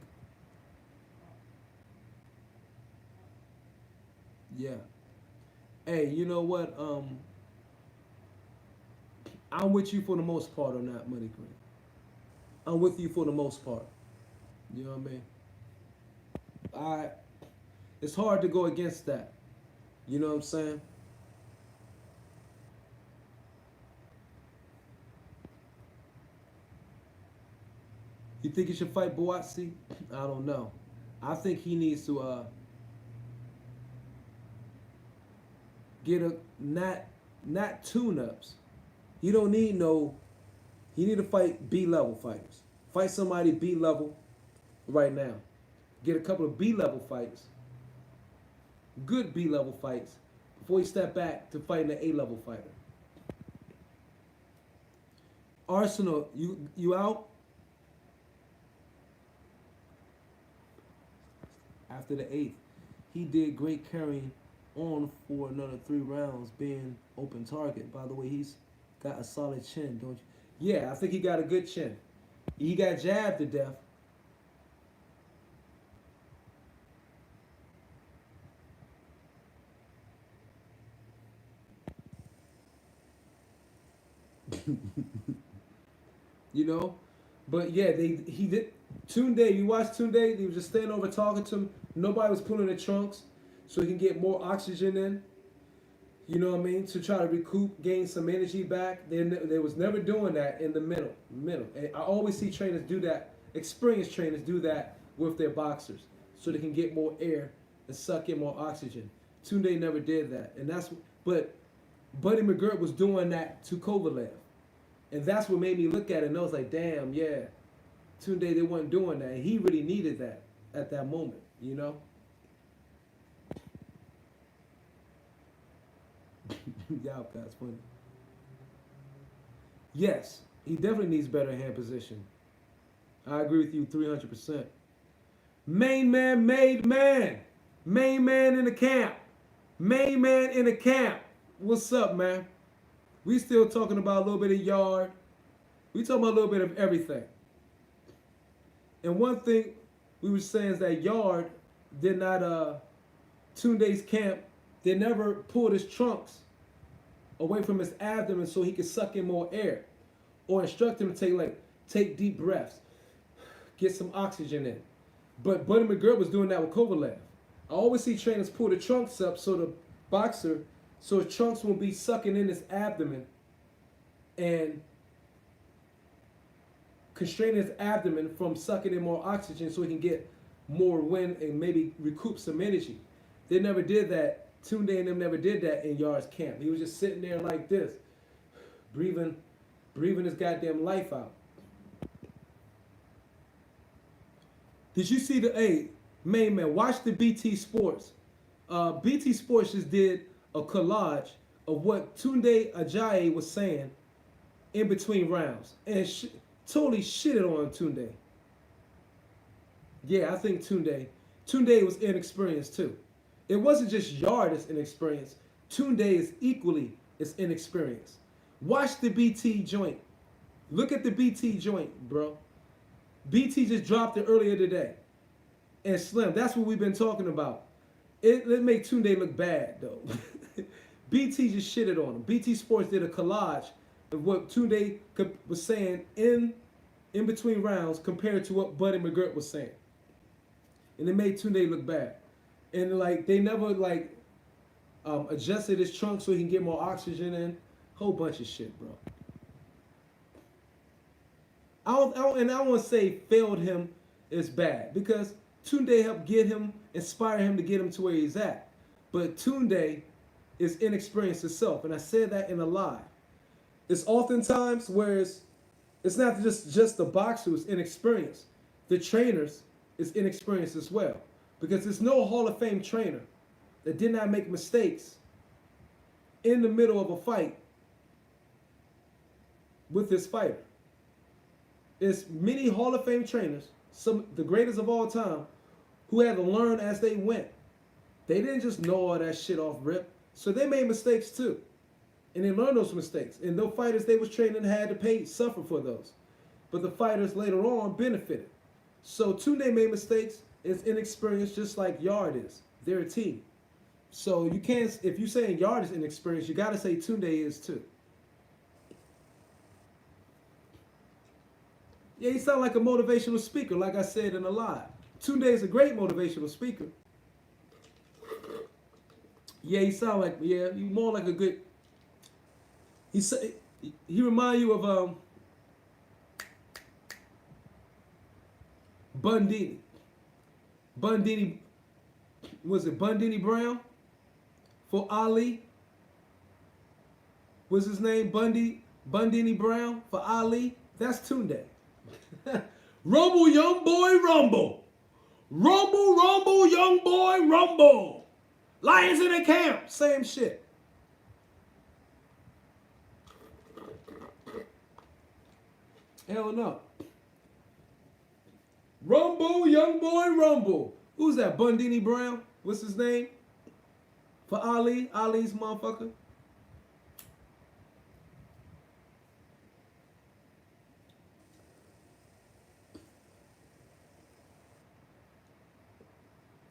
Yeah. Hey, you know what? I'm with you for the most part on that, Money Green. I'm with you for the most part. You know what I mean? It's hard to go against that. You know what I'm saying? You think he should fight Boatsi? I don't know. I think he needs to get a not tune-ups. He don't need no. He need to fight B-level fighters. Fight somebody B-level right now. Get a couple of B-level fights, good B-level fights, before he step back to fighting an A-level fighter. Arsenal, you out? After the 8th, he did great carrying on for another 3 rounds, being open target. By the way, he's got a solid chin, don't you? Yeah, I think he got a good chin. He got jabbed to death. You know, but yeah, he did. Tunde, you watched Tunde. He was just standing over talking to him. Nobody was pulling the trunks, so he can get more oxygen in. You know what I mean? To try to recoup, gain some energy back. They was never doing that in the middle. And I always see trainers do that. Experienced trainers do that with their boxers, so they can get more air and suck in more oxygen. Tunde never did that, and but Buddy McGirt was doing that to Kovalev. And that's what made me look at it, and I was like, damn, yeah. Tunde, they weren't doing that. And he really needed that at that moment, you know? Y'all, that's funny. Yes, he definitely needs better hand position. I agree with you 300%. Main man made man. Main man in the camp. Main man in the camp. What's up, man? We still talking about a little bit of yard. We talking about a little bit of everything. And one thing we were saying is that yard did not, Tunde's camp, they never pulled his trunks away from his abdomen so he could suck in more air. Or instruct him to take deep breaths. Get some oxygen in. But Buddy McGirt was doing that with Kovalev. I always see trainers pull the trunks up so the boxer, so his trunks won't be sucking in his abdomen and constraining his abdomen from sucking in more oxygen so he can get more wind and maybe recoup some energy. They never did that. Tunde and them never did that in Yard's camp. He was just sitting there like this, breathing his goddamn life out. Did you see main man, watch the BT Sports. BT Sports just did a collage of what Tunde Ajayi was saying in between rounds. And totally shitted on Tunde. Yeah, I think Tunde was inexperienced too. It wasn't just Yard that's inexperienced. Tunde is equally as inexperienced. Watch the BT joint. Look at the BT joint, bro. BT just dropped it earlier today. And Slim, that's what we've been talking about. It made Tunde look bad, though. BT just shitted on him. BT Sports did a collage of what Tunde was saying in between rounds compared to what Buddy McGirt was saying. And it made Tunde look bad. And they never adjusted his trunk so he can get more oxygen in. Whole bunch of shit, bro. I don't want to say failed him is bad because Tunde helped inspire him to get him to where he's at. but Tunde is inexperienced itself. And I said that in a lie. It's oftentimes where it's not just the boxer who's inexperienced. The trainers is inexperienced as well. Because there's no Hall of Fame trainer that did not make mistakes in the middle of a fight with this fighter. There's many Hall of Fame trainers, the greatest of all time, who had to learn as they went. They didn't just know all that shit off rip. So they made mistakes too. And they learned those mistakes. And those fighters they was training had to suffer for those. But the fighters later on benefited. So Tunde made mistakes, is inexperienced just like Yard is. They're a team. So you can't, if you're saying Yard is inexperienced, you got to say Tunde is too. Yeah, he sounds like a motivational speaker, like I said in the live. Tunde is a great motivational speaker. Yeah, he sound like, yeah, you more like a good, he remind you of Bundini. Bundini, was it Bundini Brown for Ali? Was his name Bundini Brown for Ali? That's Tunde. Rumble, young boy, rumble. Rumble, rumble, young boy, rumble. Lions in the camp. Same shit. Hell no. Rumble, young boy, rumble. Who's that? Bundini Brown? What's his name? For Ali? Ali's motherfucker?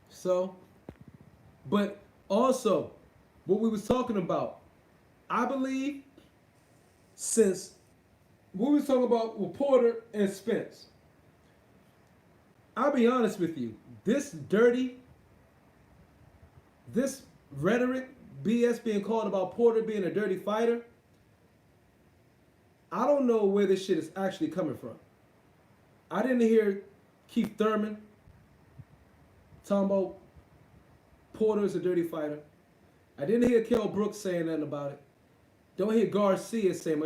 So, but also, what we was talking about, I believe, since we was talking about with Porter and Spence, I'll be honest with you, this rhetoric, BS being called about Porter being a dirty fighter, I don't know where this shit is actually coming from. I didn't hear Keith Thurman talking about Porter is a dirty fighter. I didn't hear Kell Brooks saying nothing about it. Don't hear Garcia saying,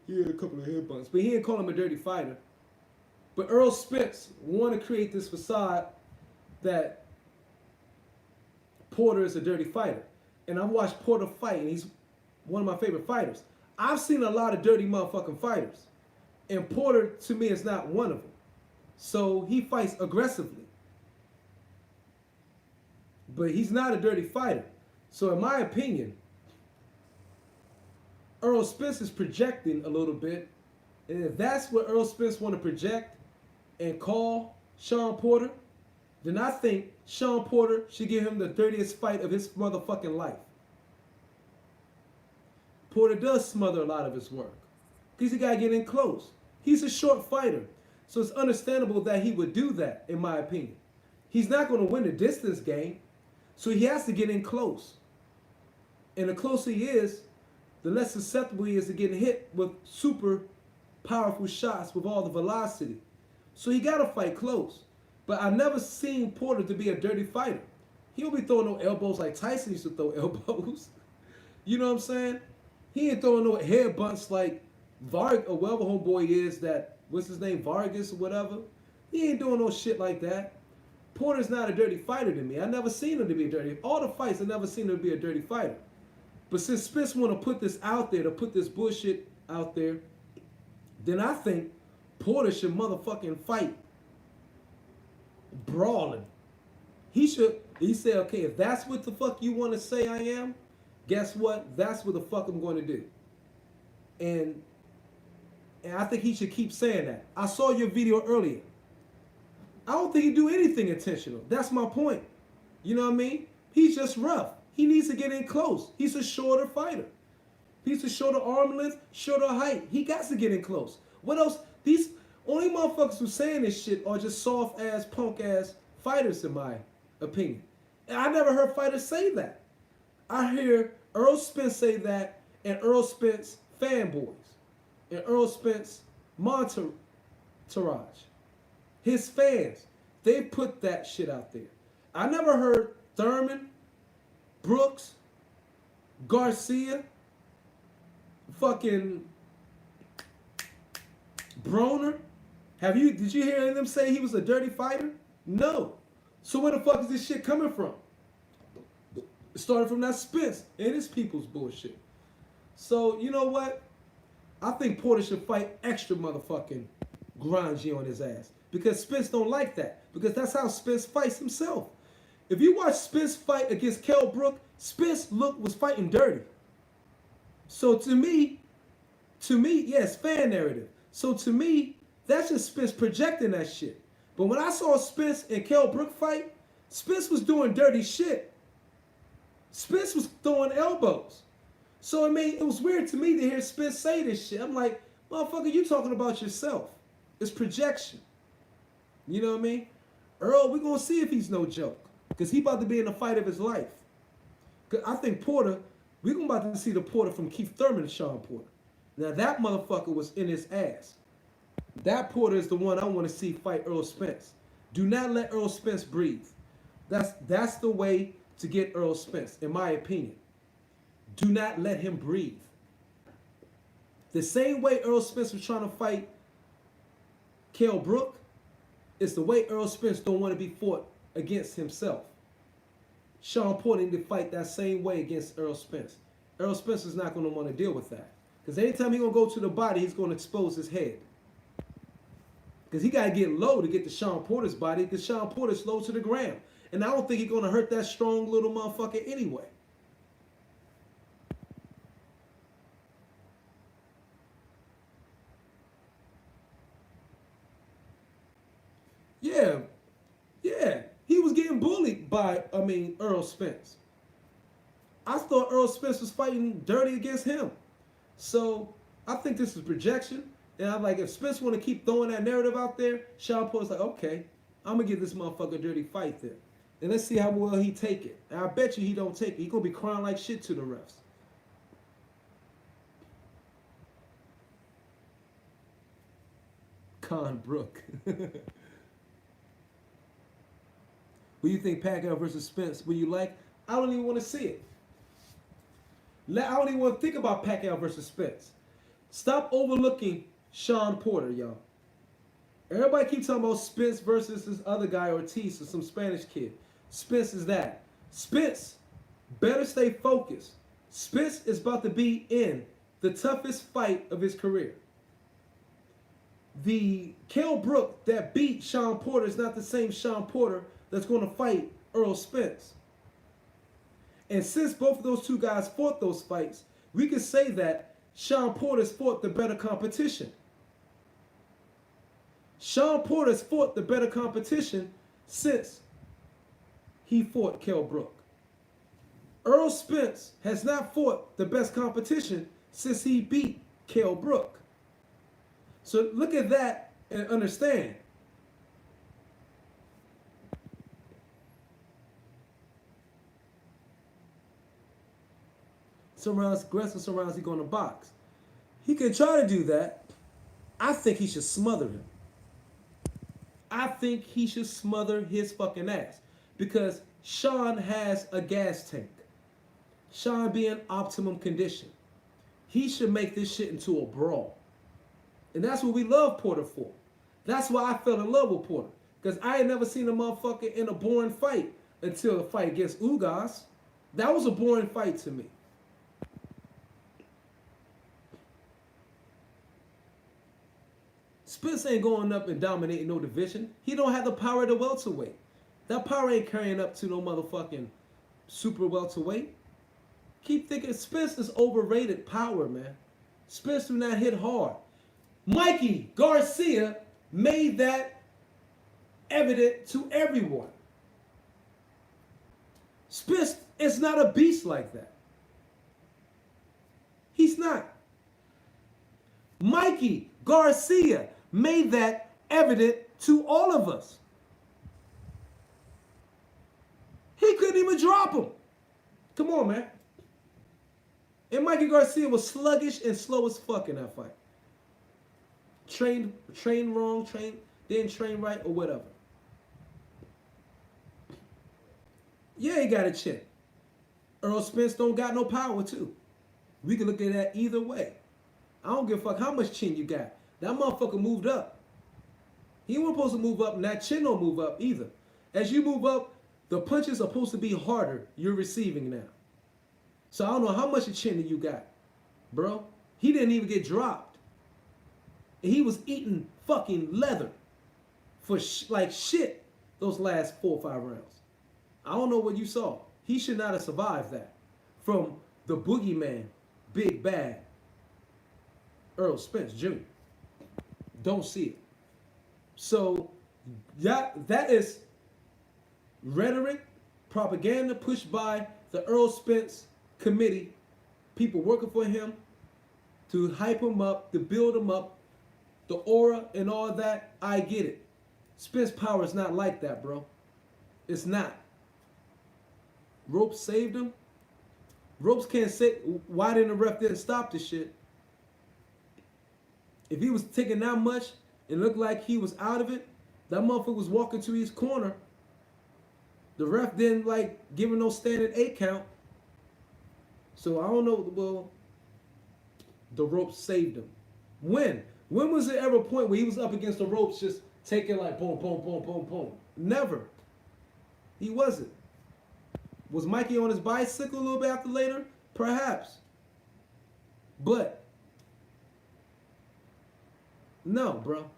he had a couple of headbutts, but he didn't call him a dirty fighter. But Earl Spence wanted to create this facade that Porter is a dirty fighter. And I've watched Porter fight, and he's one of my favorite fighters. I've seen a lot of dirty motherfucking fighters. And Porter, to me, is not one of them. So he fights aggressively. But he's not a dirty fighter. So in my opinion, Earl Spence is projecting a little bit. And if that's what Earl Spence want to project and call Sean Porter, then I think Sean Porter should give him the dirtiest fight of his motherfucking life. Porter does smother a lot of his work. Because he got to get in close. He's a short fighter. So it's understandable that he would do that, in my opinion. He's not going to win the distance game. So he has to get in close. And the closer he is, the less susceptible he is to getting hit with super powerful shots with all the velocity. So he got to fight close. But I've never seen Porter to be a dirty fighter. He don't be throwing no elbows like Tyson used to throw elbows. You know what I'm saying? He ain't throwing no headbutts like Vargas, or whatever homeboy is that, what's his name, Vargas or whatever. He ain't doing no shit like that. Porter's not a dirty fighter to me. I never seen him to be a dirty. All the fights, I never seen him to be a dirty fighter. But since Spence want to put this out there, to put this bullshit out there, then I think Porter should motherfucking fight brawling. He said, okay, if that's what the fuck you want to say I am, guess what? That's what the fuck I'm going to do. And I think he should keep saying that. I saw your video earlier. I don't think he do anything intentional. That's my point. You know what I mean? He's just rough. He needs to get in close. He's a shorter fighter. He's a shorter arm length, shorter height. He got to get in close. What else? These only motherfuckers who saying this shit are just soft ass, punk ass fighters, in my opinion. And I never heard fighters say that. I hear Earl Spence say that, and Earl Spence fanboys, and Earl Spence entourage. His fans, they put that shit out there. I never heard Thurman, Brooks, Garcia, fucking Broner. Did you hear any of them say he was a dirty fighter? No. So where the fuck is this shit coming from? It started from that Spence and his people's bullshit. So, you know what? I think Porter should fight extra motherfucking grungy on his ass. Because Spence don't like that. Because that's how Spence fights himself. If you watch Spence fight against Kell Brook, Spence was fighting dirty. So to me, yes, fan narrative. So to me, that's just Spence projecting that shit. But when I saw Spence and Kell Brook fight, Spence was doing dirty shit. Spence was throwing elbows. So it was weird to me to hear Spence say this shit. I'm like, motherfucker, you talking about yourself. It's projection. You know what I mean? Earl, we're going to see if he's no joke. Because he about to be in the fight of his life. Cause I think Porter, we're about to see the Porter from Keith Thurman and Sean Porter. Now that motherfucker was in his ass. That Porter is the one I want to see fight Earl Spence. Do not let Earl Spence breathe. That's the way to get Earl Spence, in my opinion. Do not let him breathe. The same way Earl Spence was trying to fight Kell Brook is the way Earl Spence don't want to be fought against himself. Sean Porter need to fight that same way against Earl Spence. Earl Spence is not going to want to deal with that. Because anytime he's going to go to the body, he's going to expose his head. Because he got to get low to get to Sean Porter's body, because Sean Porter's low to the ground. And I don't think he's going to hurt that strong little motherfucker anyway. Yeah. He was getting bullied by, Earl Spence. I thought Earl Spence was fighting dirty against him. So I think this is projection. And I'm like, if Spence want to keep throwing that narrative out there, Sean Porter's like, okay, I'm going to give this motherfucker a dirty fight then. And let's see how well he take it. And I bet you he don't take it. He going to be crying like shit to the refs. Con Brook. What do you think, Pacquiao versus Spence? Will you like? I don't even want to see it. I don't even want to think about Pacquiao versus Spence. Stop overlooking Sean Porter, y'all. Everybody keep talking about Spence versus this other guy, Ortiz, or some Spanish kid. Spence is that. Spence better stay focused. Spence is about to be in the toughest fight of his career. The Kell Brook that beat Sean Porter is not the same Sean Porter that's going to fight Earl Spence. And since both of those two guys fought those fights, we can say that Sean Porter's fought the better competition. Sean Porter's fought the better competition since he fought Kell Brook. Earl Spence has not fought the best competition since he beat Kell Brook. So look at that and understand. Surrounds, aggressive surrounds, he going to box. He can try to do that. I think he should smother him. I think he should smother his fucking ass. Because Sean has a gas tank. Sean be in optimum condition. He should make this shit into a brawl. And that's what we love Porter for. That's why I fell in love with Porter. Because I had never seen a motherfucker in a boring fight until the fight against Ugas. That was a boring fight to me. Spence ain't going up and dominating no division. He don't have the power to welterweight. That power ain't carrying up to no motherfucking super welterweight. Keep thinking Spence is overrated power, man. Spence do not hit hard. Mikey Garcia made that evident to everyone. Spence is not a beast like that. He's not. Mikey Garcia made that evident to all of us. He couldn't even drop him. Come on, man. And Mikey Garcia was sluggish and slow as fuck in that fight. Trained wrong, didn't train right, or whatever. Yeah, he got a chin. Earl Spence don't got no power too. We can look at that either way. I don't give a fuck how much chin you got. That motherfucker moved up. He wasn't supposed to move up, and that chin don't move up either. As you move up, the punches are supposed to be harder you're receiving now. So I don't know how much of chin you got, bro. He didn't even get dropped. And he was eating fucking leather for like shit those last 4 or 5 rounds. I don't know what you saw. He should not have survived that. From the boogeyman, big bad, Earl Spence Jr. Don't see it. So that is rhetoric, propaganda pushed by the Earl Spence committee, people working for him to hype him up, to build him up, the aura and all that. I get it. Spence power is not like that, bro. It's not. Ropes saved him. Ropes can't say why didn't the ref didn't stop the shit. If he was taking that much and looked like he was out of it, that motherfucker was walking to his corner. The ref didn't like give him no standard 8 count. So I don't know. Well, the ropes saved him. When? When was there ever a point where he was up against the ropes just taking like boom, boom, boom, boom, boom? Never. He wasn't. Was Mikey on his bicycle a little bit after later? Perhaps. But no, bro.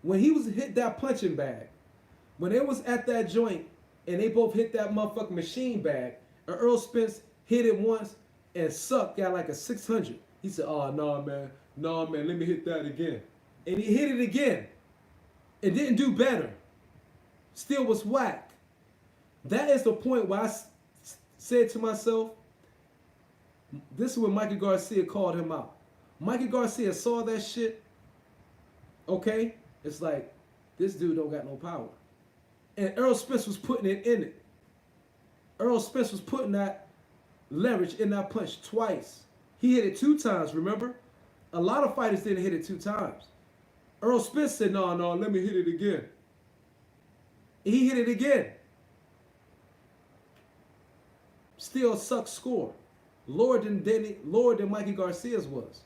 When he was hit that punching bag, when it was at that joint and they both hit that motherfucking machine bag, and Earl Spence hit it once and Suck got like a 600. He said, oh, nah, man, let me hit that again. And he hit it again. It didn't do better. Still was whack. That is the point where I said to myself, this is when Mikey Garcia called him out. Mikey Garcia saw that shit, okay? It's like, this dude don't got no power. And Earl Spence was putting it in it. Earl Spence was putting that leverage in that punch twice. He hit it 2 times, remember? A lot of fighters didn't hit it 2 times. Earl Spence said, no, let me hit it again. He hit it again. Still Suck's score. Lower than Mikey Garcia's was.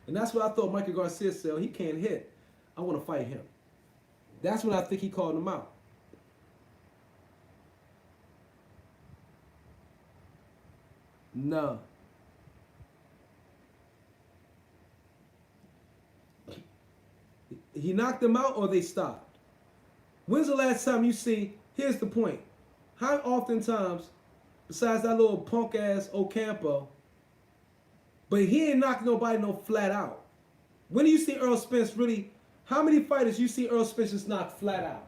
And that's what I thought Mikey Garcia said, oh, he can't hit. I want to fight him. That's when I think he called him out. No. He knocked them out or they stopped. When's the last time you see, here's the point. How oftentimes, besides that little punk ass Ocampo, but he ain't knocked nobody no flat out. When do you see Earl Spence really, how many fighters you see Earl Spence just knock flat out?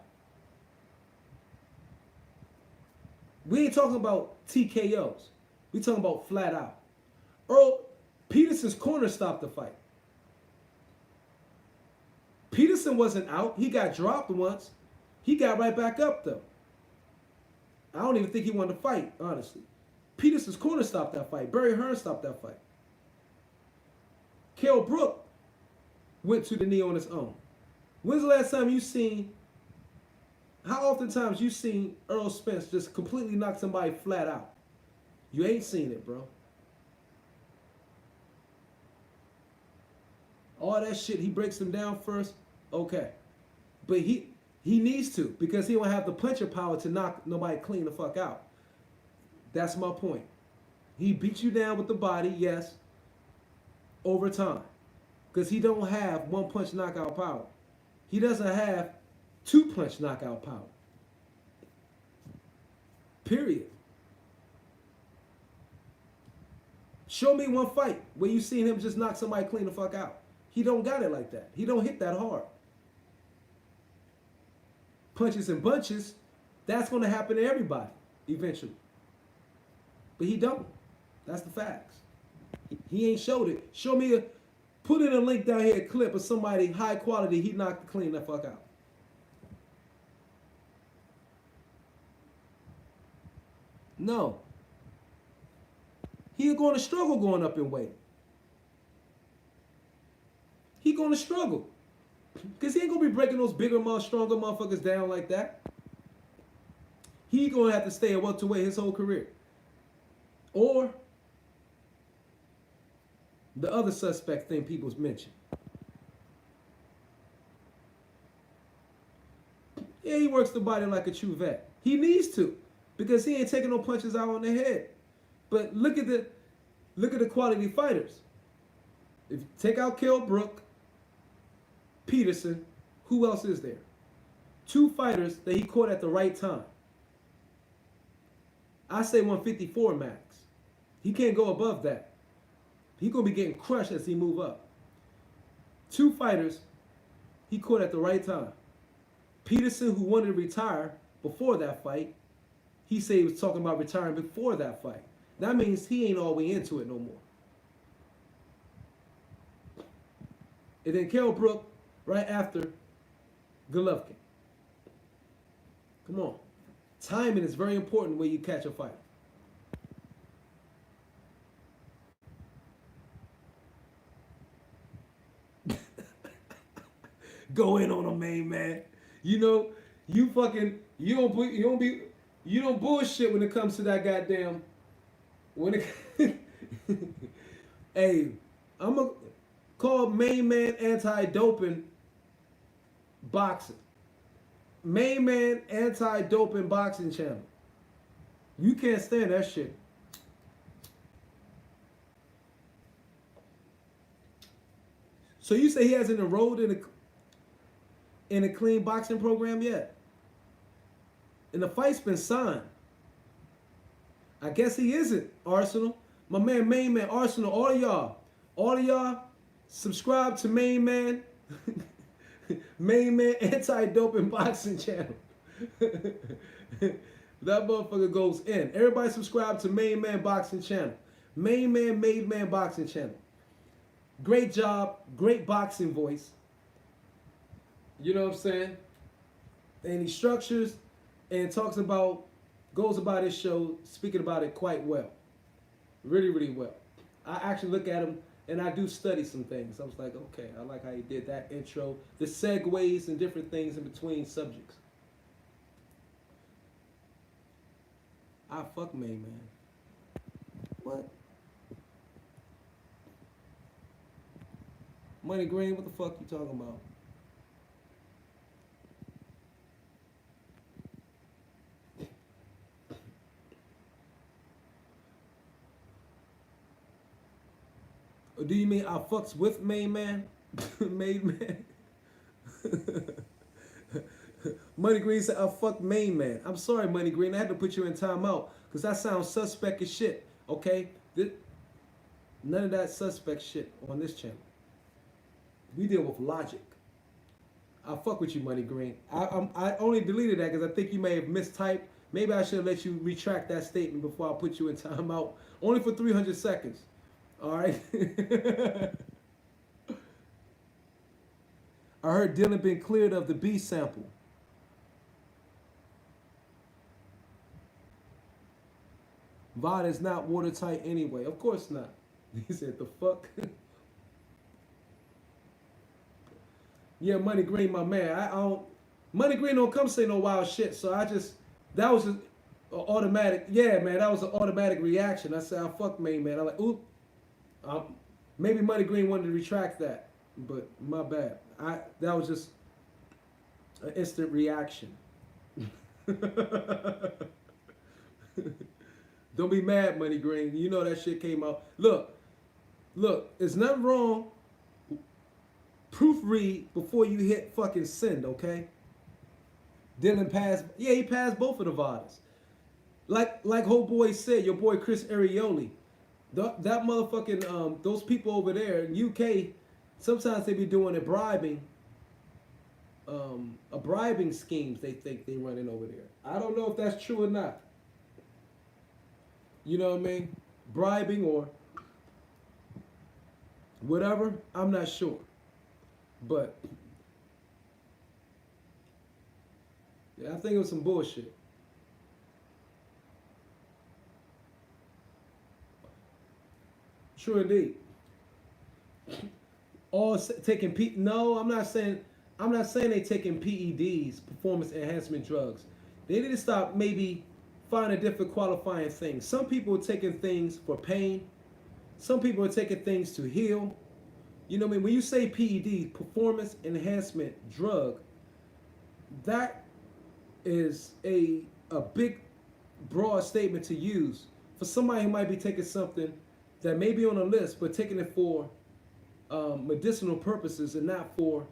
We ain't talking about TKOs. We talking about flat out. Peterson's corner stopped the fight. Peterson wasn't out. He got dropped once. He got right back up though. I don't even think he wanted to fight, honestly. Peterson's corner stopped that fight. Barry Hearn stopped that fight. Kell Brook went to the knee on his own. When's the last time you seen, how oftentimes you seen Earl Spence just completely knock somebody flat out? You ain't seen it, bro. All that shit, he breaks them down first, okay. But he needs to, because he don't have the puncher power to knock nobody clean the fuck out. That's my point. He beats you down with the body, yes, over time. Because he don't have 1-punch knockout power. He doesn't have 2-punch knockout power. Period. Show me one fight where you seen him just knock somebody clean the fuck out. He don't got it like that. He don't hit that hard. Punches and bunches, that's going to happen to everybody eventually. But he don't. That's the facts. He ain't showed it. Show me put in a link down here, a clip of somebody high quality he knocked clean the fuck out. No. He's going to struggle going up in weight. He going to struggle. Because he ain't going to be breaking those bigger, stronger motherfuckers down like that. He going to have to stay at welterweight his whole career. Or the other suspect thing people's mentioned. Yeah, he works the body like a true vet. He needs to, because he ain't taking no punches out on the head. But look at the quality fighters. If you take out Kell Brook, Peterson, who else is there? 2 fighters that he caught at the right time. I say 154 max. He can't go above that. He gonna be getting crushed as he move up. 2 fighters he caught at the right time. Peterson, who wanted to retire before that fight, he said he was talking about retiring before that fight. That means he ain't all the way into it no more. And then Kell Brook right after Golovkin. Come on. Timing is very important when you catch a fight. Go in on him, main man. You know, you don't bullshit when it comes to that goddamn. Hey, I'm gonna call main man anti-doping boxing. Main man anti-doping boxing channel. You can't stand that shit. So you say he hasn't enrolled in a clean boxing program yet? And the fight's been signed. I guess he isn't, Arsenal. My man, main man, Arsenal, all of y'all, subscribe to main man, main man anti-doping boxing channel. That motherfucker goes in. Everybody subscribe to main man boxing channel. Main man, made man boxing channel. Great job, great boxing voice. You know what I'm saying? And he structures and goes about his show, speaking about it quite well. Really, really well. I actually look at him and I do study some things. I was like, okay, I like how he did that intro, the segues and different things in between subjects. I fuck main man. What? Money Green, what the fuck you talking about? Or do you mean I fucks with main man? Main man? Money Green said I fuck main man. I'm sorry, Money Green. I had to put you in timeout because that sounds suspect as shit. Okay? None of that suspect shit on this channel. We deal with logic. I fuck with you, Money Green. I only deleted that because I think you may have mistyped. Maybe I should have let you retract that statement before I put you in timeout. Only for 300 seconds. All right? I heard Dylan been cleared of the B sample. VOD is not watertight anyway. Of course not. He said, the fuck? Yeah, Money Green, my man. I don't. Money Green don't come say no wild shit. So that was an automatic. Yeah, man, that was an automatic reaction. I said, I fuck main man. I'm like, oop. Maybe Money Green wanted to retract that, but my bad. That was just an instant reaction. Don't be mad, Money Green. You know that shit came out. Look, there's nothing wrong. Proofread before you hit fucking send, okay? Dylan passed. Yeah, he passed both of the VODs. Like whole boy said, your boy Chris Arioli. That motherfucking those people over there in UK, sometimes they be doing a bribing schemes they think they running over there. I don't know if that's true or not. You know what I mean? Bribing or whatever, I'm not sure. But yeah, I think it was some bullshit. Sure indeed. All taking no, I'm not saying they taking PEDs, performance enhancement drugs. They need to stop maybe find a different qualifying thing. Some people are taking things for pain. Some people are taking things to heal. You know what I mean? When you say PED, performance enhancement drug, that is a big, broad statement to use for somebody who might be taking something that may be on a list, but taking it for medicinal purposes and not for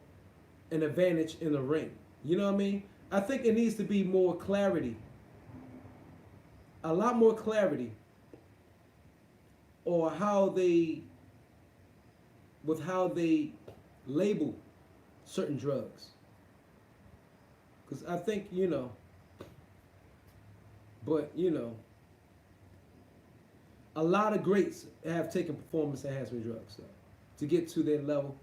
an advantage in the ring. You know what I mean? I think it needs to be more clarity, a lot more clarity, or how they label certain drugs. Because I think, but a lot of greats have taken performance enhancement drugs to get to their level.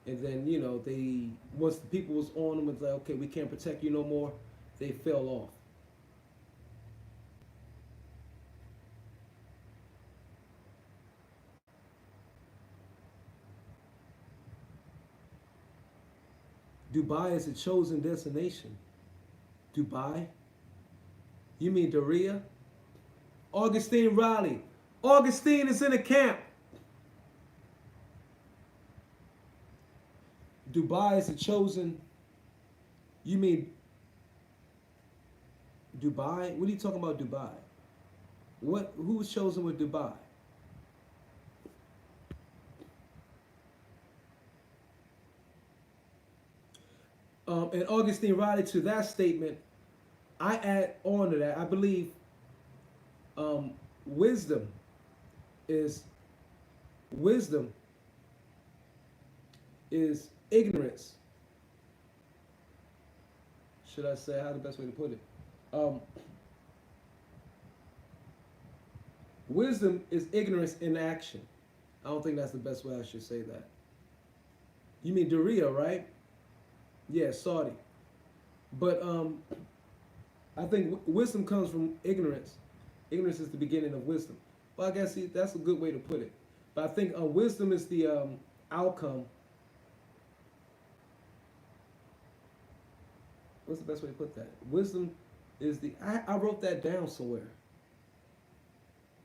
And then, they, once the people was on them, it's like, okay, we can't protect you no more, they fell off. Dubai is a chosen destination. Dubai? You mean Daria? Augustine Riley. Augustine is in a camp. Dubai is a chosen. You mean Dubai? What are you talking about, Dubai? Who was chosen with Dubai? And Augustine Riley, to that statement, I add on to that. I believe wisdom is ignorance. Should I say, how the best way to put it? Wisdom is ignorance in action. I don't think that's the best way I should say that. You mean Daria, right? Yeah, Saudi. But I think wisdom comes from ignorance. Ignorance is the beginning of wisdom. Well, I guess that's a good way to put it. But I think wisdom is the outcome. What's the best way to put that? Wisdom is the... I wrote that down somewhere.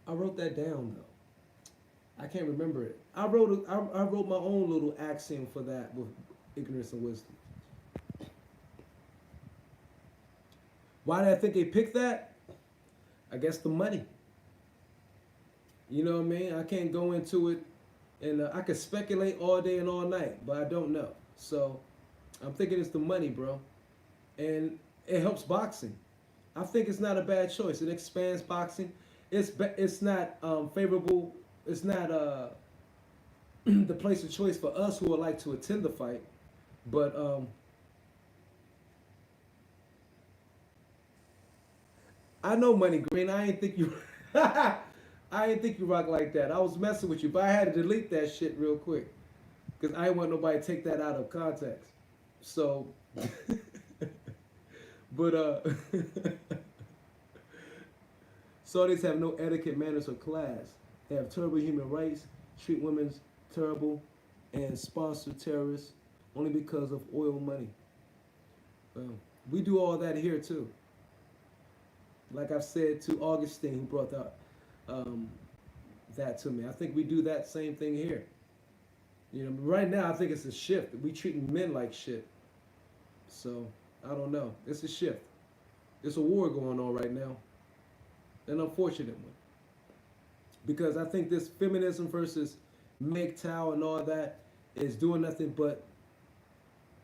I wrote that down, though. I can't remember it. I wrote my own little axiom for that with ignorance and wisdom. Why did I think they picked that? I guess the money. You know what I mean? I can't go into it, and I could speculate all day and all night, but I don't know. So I'm thinking it's the money, bro. And it helps boxing. I think it's not a bad choice. It expands boxing. It's not favorable. It's not the place of choice for us who would like to attend the fight, but I know Money Green. I ain't think you. I ain't think you rock like that. I was messing with you, but I had to delete that shit real quick because I didn't want nobody to take that out of context. So, but Saudis have no etiquette, manners, or class. They have terrible human rights, treat women terrible, and sponsor terrorists only because of oil money. We do all that here too. Like I've said to Augustine, who brought that to me. I think we do that same thing here. Right now I think it's a shift. We treating men like shit. So I don't know. It's a shift. It's a war going on right now, an unfortunate one. Because I think this feminism versus MGTOW and all that is doing nothing but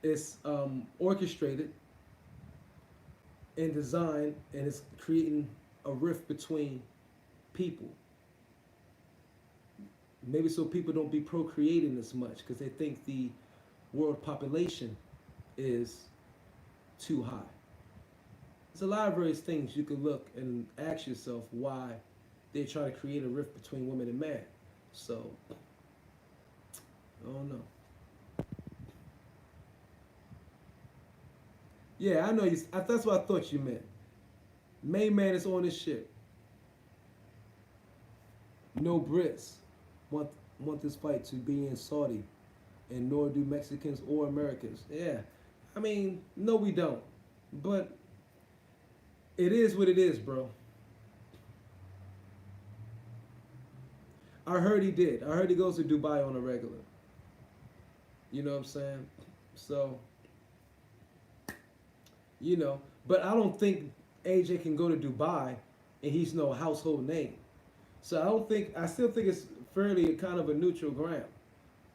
it's orchestrated and designed, and it's creating a rift between people. Maybe so people don't be procreating as much because they think the world population is too high. There's a lot of various things you can look and ask yourself why they try to create a rift between women and men. So, I don't know. Yeah, I know you. That's what I thought you meant. Main man is on this shit. No Brits want this fight to be in Saudi, and nor do Mexicans or Americans. Yeah, I mean, no, we don't. But it is what it is, bro. I heard he did. I heard he goes to Dubai on a regular. You know what I'm saying? So, but I don't think AJ can go to Dubai and he's no household name. So I still think it's fairly kind of a neutral ground.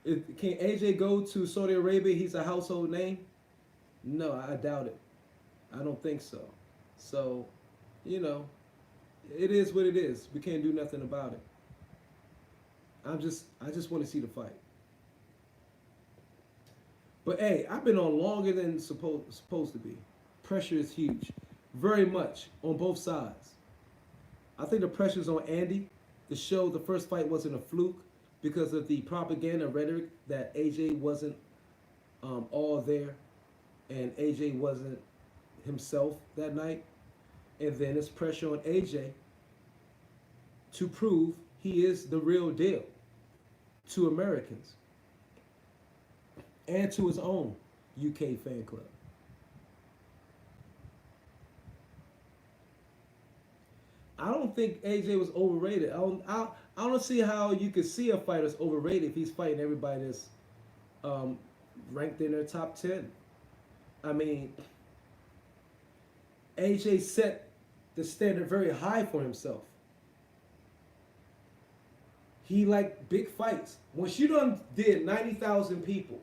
Can AJ go to Saudi Arabia? He's a household name? No, I doubt it. I don't think so. So, you know, it is what it is. We can't do nothing about it. I just want to see the fight. But hey, I've been on longer than supposed to be. Pressure is huge, very much on both sides. I think the pressure's on Andy to show the first fight wasn't a fluke because of the propaganda rhetoric that AJ wasn't all there and AJ wasn't himself that night. And then it's pressure on AJ to prove he is the real deal to Americans and to his own UK fan club. I don't think AJ was overrated. I don't see how you could see a fighter's overrated if he's fighting everybody that's ranked in their top 10. I mean, AJ set the standard very high for himself. He liked big fights. Once you done did 90,000 people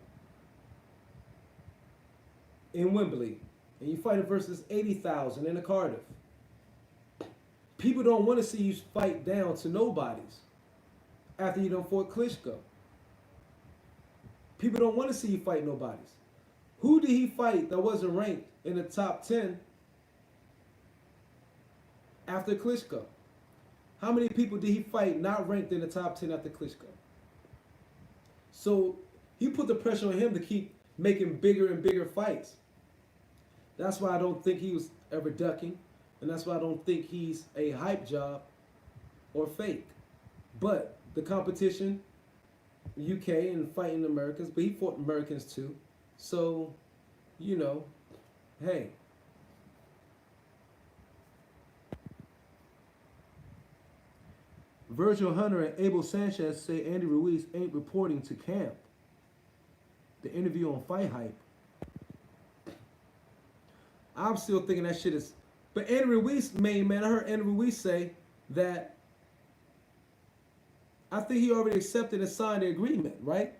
in Wembley, and you fight versus 80,000 in a Cardiff, people don't want to see you fight down to nobodies after you done fought Klitschko. People don't want to see you fight nobodies. Who did he fight that wasn't ranked in the top 10 after Klitschko? How many people did he fight not ranked in the top 10 after Klitschko? So he put the pressure on him to keep making bigger and bigger fights. That's why I don't think he was ever ducking. And that's why I don't think he's a hype job or fake. But the competition, UK and fighting Americans, but he fought Americans too. So, you know, hey. Virgil Hunter and Abel Sanchez say Andy Ruiz ain't reporting to camp. The interview on Fight Hype. I'm still thinking that shit is... But Andy Ruiz, main man, I heard Andy Ruiz say that I think he already accepted and signed the agreement, right?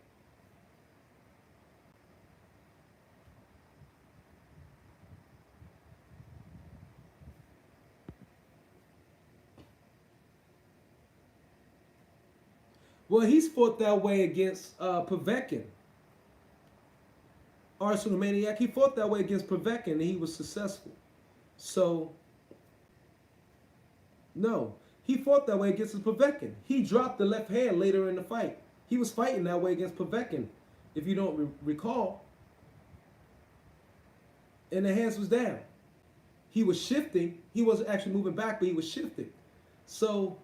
Well, he's fought that way against Povetkin. Arsenal Maniac, he fought that way against Povetkin and he was successful. So, no. He fought that way against Povetkin. He dropped the left hand later in the fight. He was fighting that way against Povetkin, if you don't recall. And the hands was down. He was shifting. He wasn't actually moving back, but he was shifting. So,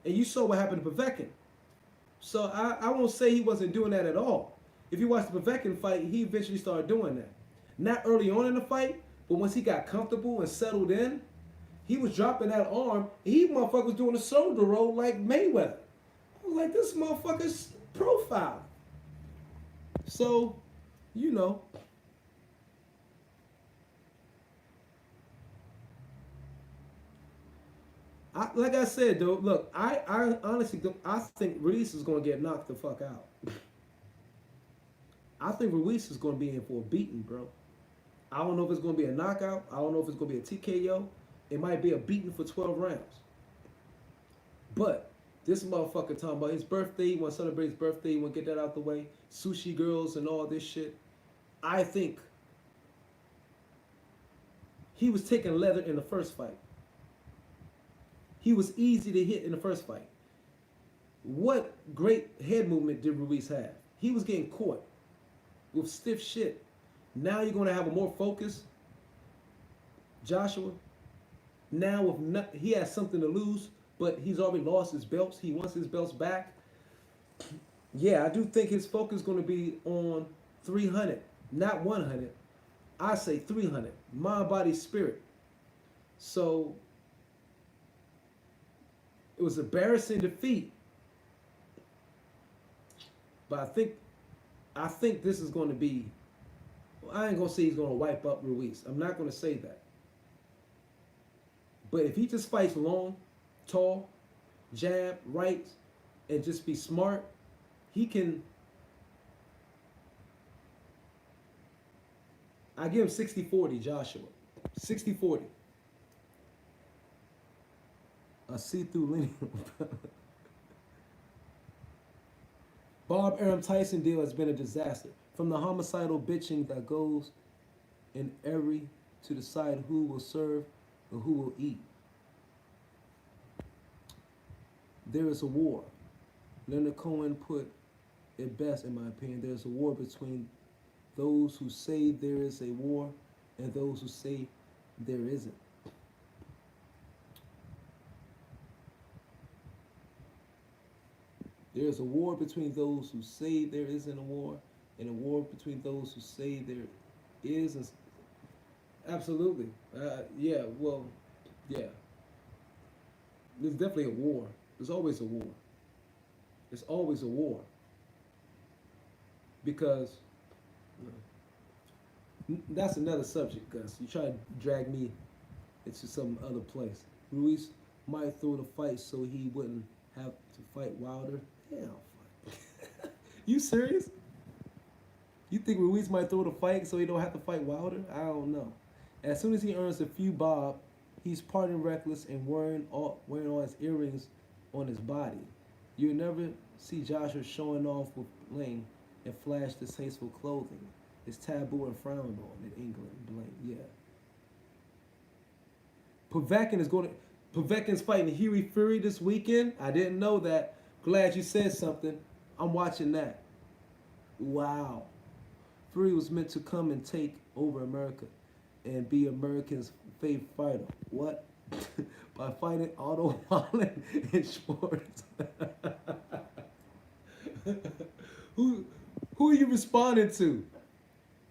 and you saw what happened to Povetkin. So I won't say he wasn't doing that at all. If you watch the Povetkin fight, he eventually started doing that. Not early on in the fight, but once he got comfortable and settled in, he was dropping that arm. And he motherfucker was doing a shoulder roll like Mayweather. I was like, this motherfucker's profile. So, you know. Like I said, though, look, I honestly think Ruiz is going to get knocked the fuck out. I think Ruiz is going to be in for a beating, bro. I don't know if it's going to be a knockout. I don't know if it's going to be a TKO. It might be a beating for 12 rounds. But this motherfucker talking about his birthday. He want to celebrate his birthday. He want to get that out the way. Sushi girls and all this shit. I think he was taking leather in the first fight. He was easy to hit in the first fight. What great head movement did Ruiz have? He was getting caught with stiff shit. Now you're going to have a more focused Joshua. Now with he has something to lose, but he's already lost his belts. He wants his belts back. Yeah, I do think his focus is going to be on 300, not 100. I say 300. Mind, body, spirit. So it was an embarrassing defeat But I think this is going to be. I ain't gonna say he's gonna wipe up Ruiz. I'm not gonna say that. But if he just fights long, tall, jab, right, and just be smart, he can. I give him 60-40, Joshua. 60-40. A see-through lineal. Bob Arum Tyson deal has been a disaster. From the homicidal bitching that goes in every to decide who will serve or who will eat. There is a war. Leonard Cohen put it best, in my opinion. There is a war between those who say there is a war and those who say there isn't. There is a war between those who say there isn't a war and a war between those who say there is. Absolutely. Yeah, well, yeah. There's definitely a war. There's always a war. There's always a war. Because that's another subject, Gus. You try to drag me into some other place. Ruiz might throw the fight so he wouldn't have to fight Wilder. Hell, fuck. You serious? You think Ruiz might throw the fight so he don't have to fight Wilder? I don't know. As soon as he earns a few bob, he's partying reckless and wearing all his earrings on his body. You'll never see Joshua showing off with bling and flash distasteful clothing. It's taboo and frowned on in England. Bling, yeah. Povetkin's fighting Huey Fury this weekend. I didn't know that. Glad you said something. I'm watching that. Wow. Fury was meant to come and take over America and be Americans' favorite fighter. What? By fighting Otto Holland and Schwartz. Who are you responding to?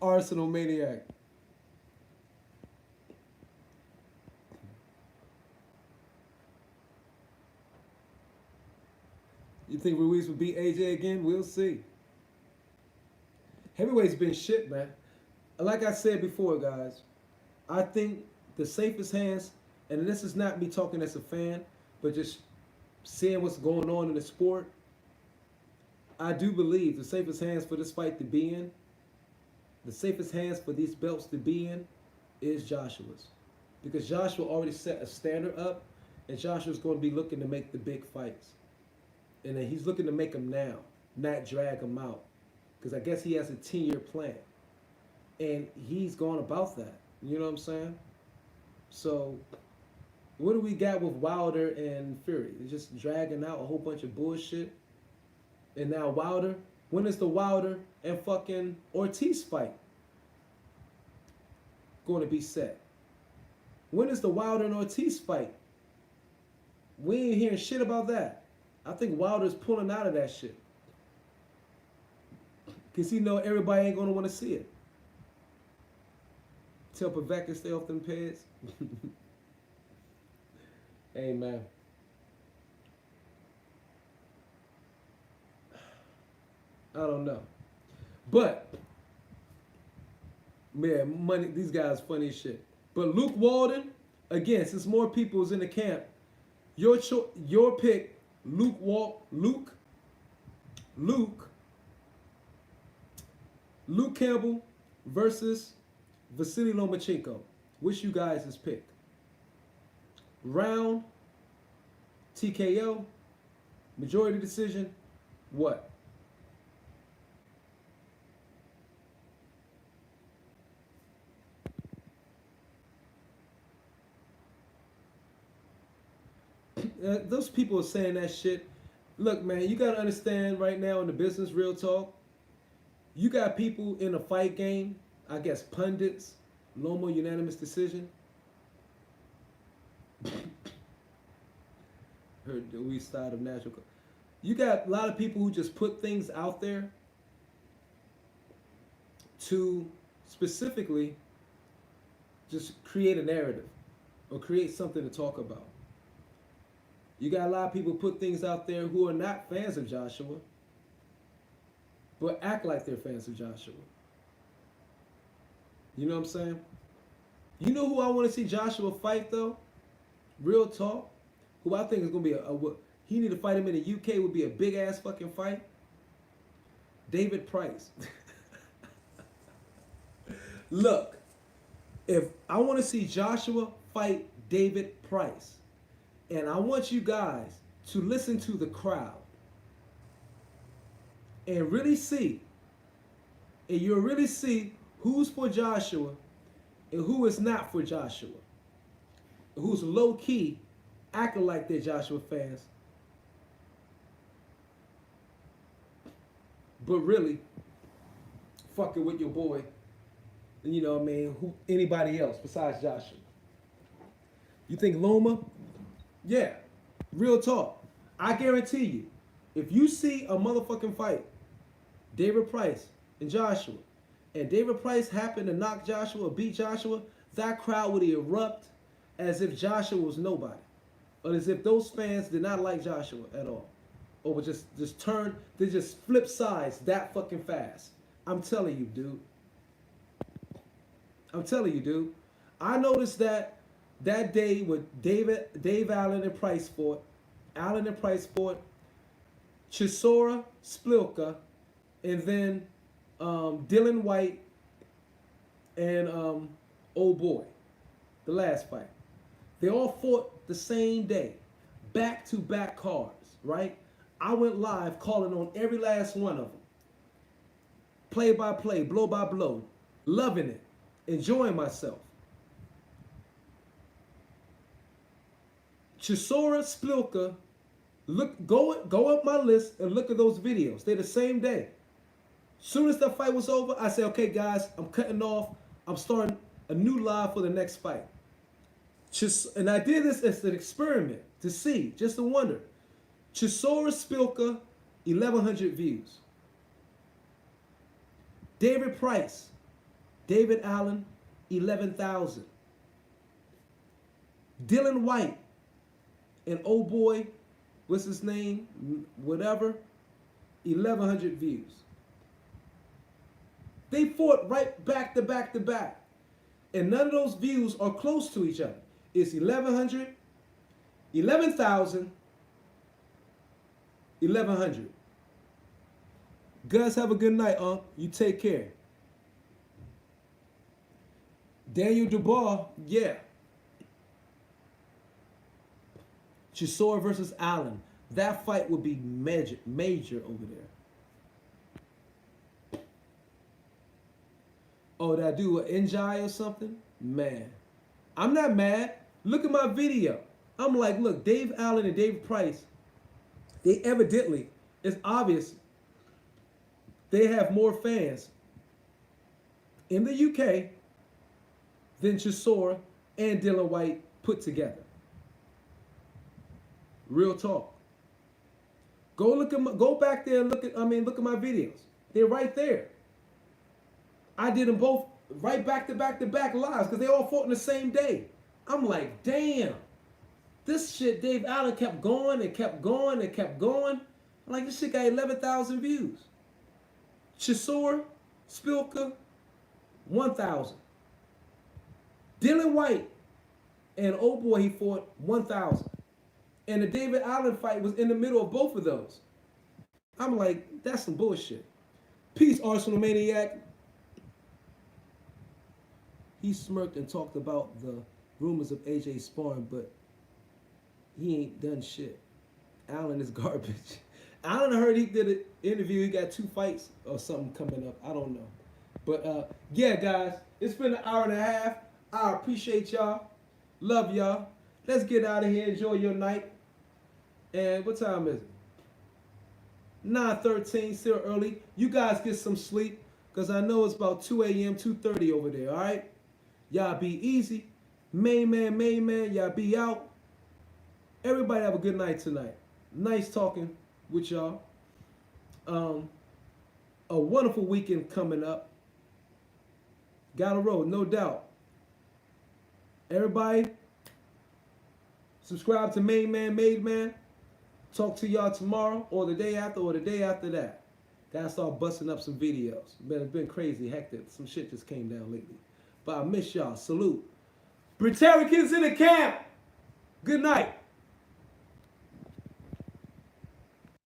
Arsenal Maniac. You think Ruiz would beat AJ again? We'll see. Heavyweight's been shit, man. Like I said before, guys, I think the safest hands, and this is not me talking as a fan, but just seeing what's going on in the sport, I do believe the safest hands for this fight to be in, the safest hands for these belts to be in, is Joshua's. Because Joshua already set a standard up, and Joshua's going to be looking to make the big fights. And then he's looking to make them now, not drag them out. Because I guess he has a 10-year plan. And he's gone about that. You know what I'm saying? So, what do we got with Wilder and Fury? They're just dragging out a whole bunch of bullshit. And now Wilder, when is the Wilder and fucking Ortiz fight going to be set? When is the Wilder and Ortiz fight? We ain't hearing shit about that. I think Wilder's pulling out of that shit. Because he know everybody ain't going to want to see it. Tell Povetkin stay off them pads. Hey, man. I don't know. But, man, money. These guys funny as shit. But Luke Walden, again, since more people is in the camp, your pick, Luke Campbell versus Vasily Lomachenko. Which you guys is pick? Round, TKO, majority decision, what? Those people are saying that shit. Look, man, you got to understand right now in the business, real talk, you got people in a fight game, I guess pundits, Loma unanimous decision. Heard the we side of natural. You got a lot of people who just put things out there to specifically just create a narrative or create something to talk about. You got a lot of people put things out there who are not fans of Joshua. but act like they're fans of Joshua. You know what I'm saying? You know who I want to see Joshua fight though? Real talk. Who I think is gonna be he need to fight him in the UK would be a big ass fucking fight. David Price. Look, if I want to see Joshua fight David Price, and I want you guys to listen to the crowd and really see, and you'll really see who's for Joshua and who is not for Joshua, who's low key acting like they're Joshua fans, but really fucking with your boy, and you know what I mean, who anybody else besides Joshua. You think Loma? Yeah, real talk. I guarantee you, if you see a motherfucking fight, David Price and Joshua, and David Price happened to knock Joshua or beat Joshua, that crowd would erupt as if Joshua was nobody. Or as if those fans did not like Joshua at all. Or would just they just flip sides that fucking fast. I'm telling you, dude. I'm telling you, dude. I noticed that day with Dave Allen and Price fought, Chisora Splilka, and then Dylan White and old boy, the last fight. They all fought the same day, back-to-back cards, right? I went live calling on every last one of them. Play by play, blow by blow, loving it, enjoying myself. Chisora Splilka, go up my list and look at those videos. They're the same day. Soon as the fight was over, I said, okay, guys, I'm cutting off. I'm starting a new live for the next fight. And I did this as an experiment to see, just to wonder. Chisora Splilka, 1,100 views. David Price, David Allen, 11,000. Dylan White, and old boy, what's his name? Whatever, 1,100 views. They fought right back to back to back. And none of those views are close to each other. It's 1,100, 11,000, 1,100. Guys, have a good night, You take care. Daniel Dubois, yeah. Chisora versus Allen. That fight would be major over there. Oh, did I do an NJI or something? Man, I'm not mad. Look at my video. I'm like, look, Dave Allen and David Price, they evidently, it's obvious, they have more fans in the UK than Chisora and Dylan White put together. Real talk. Go back there and look at my videos. They're right there. I did them both right back to back to back lives because they all fought in the same day. I'm like, damn. This shit, Dave Allen kept going and kept going and kept going. I'm like, this shit got 11,000 views. Chisora Splilka, 1,000. Dylan White and old boy he fought, 1,000. And the David Allen fight was in the middle of both of those. I'm like, that's some bullshit. Peace, Arsenal Maniac. He smirked and talked about the rumors of AJ sparring, but he ain't done shit. Allen is garbage. Allen heard he did an interview. He got 2 fights or something coming up. I don't know. But yeah, guys, it's been an hour and a half. I appreciate y'all. Love y'all. Let's get out of here. Enjoy your night. And what time is it? 9:13, still early. You guys get some sleep because I know it's about 2 a.m., 2:30 over there, all right? Y'all be easy. Main man, y'all be out. Everybody have a good night tonight. Nice talking with y'all. A wonderful weekend coming up. Gotta roll, no doubt. Everybody, subscribe to Main Man, Made Man. Talk to y'all tomorrow or the day after that. Gotta start busting up some videos. Man, it's been crazy, hectic. Some shit just came down lately. But I miss y'all. Salute. Britericans in the camp. Good night.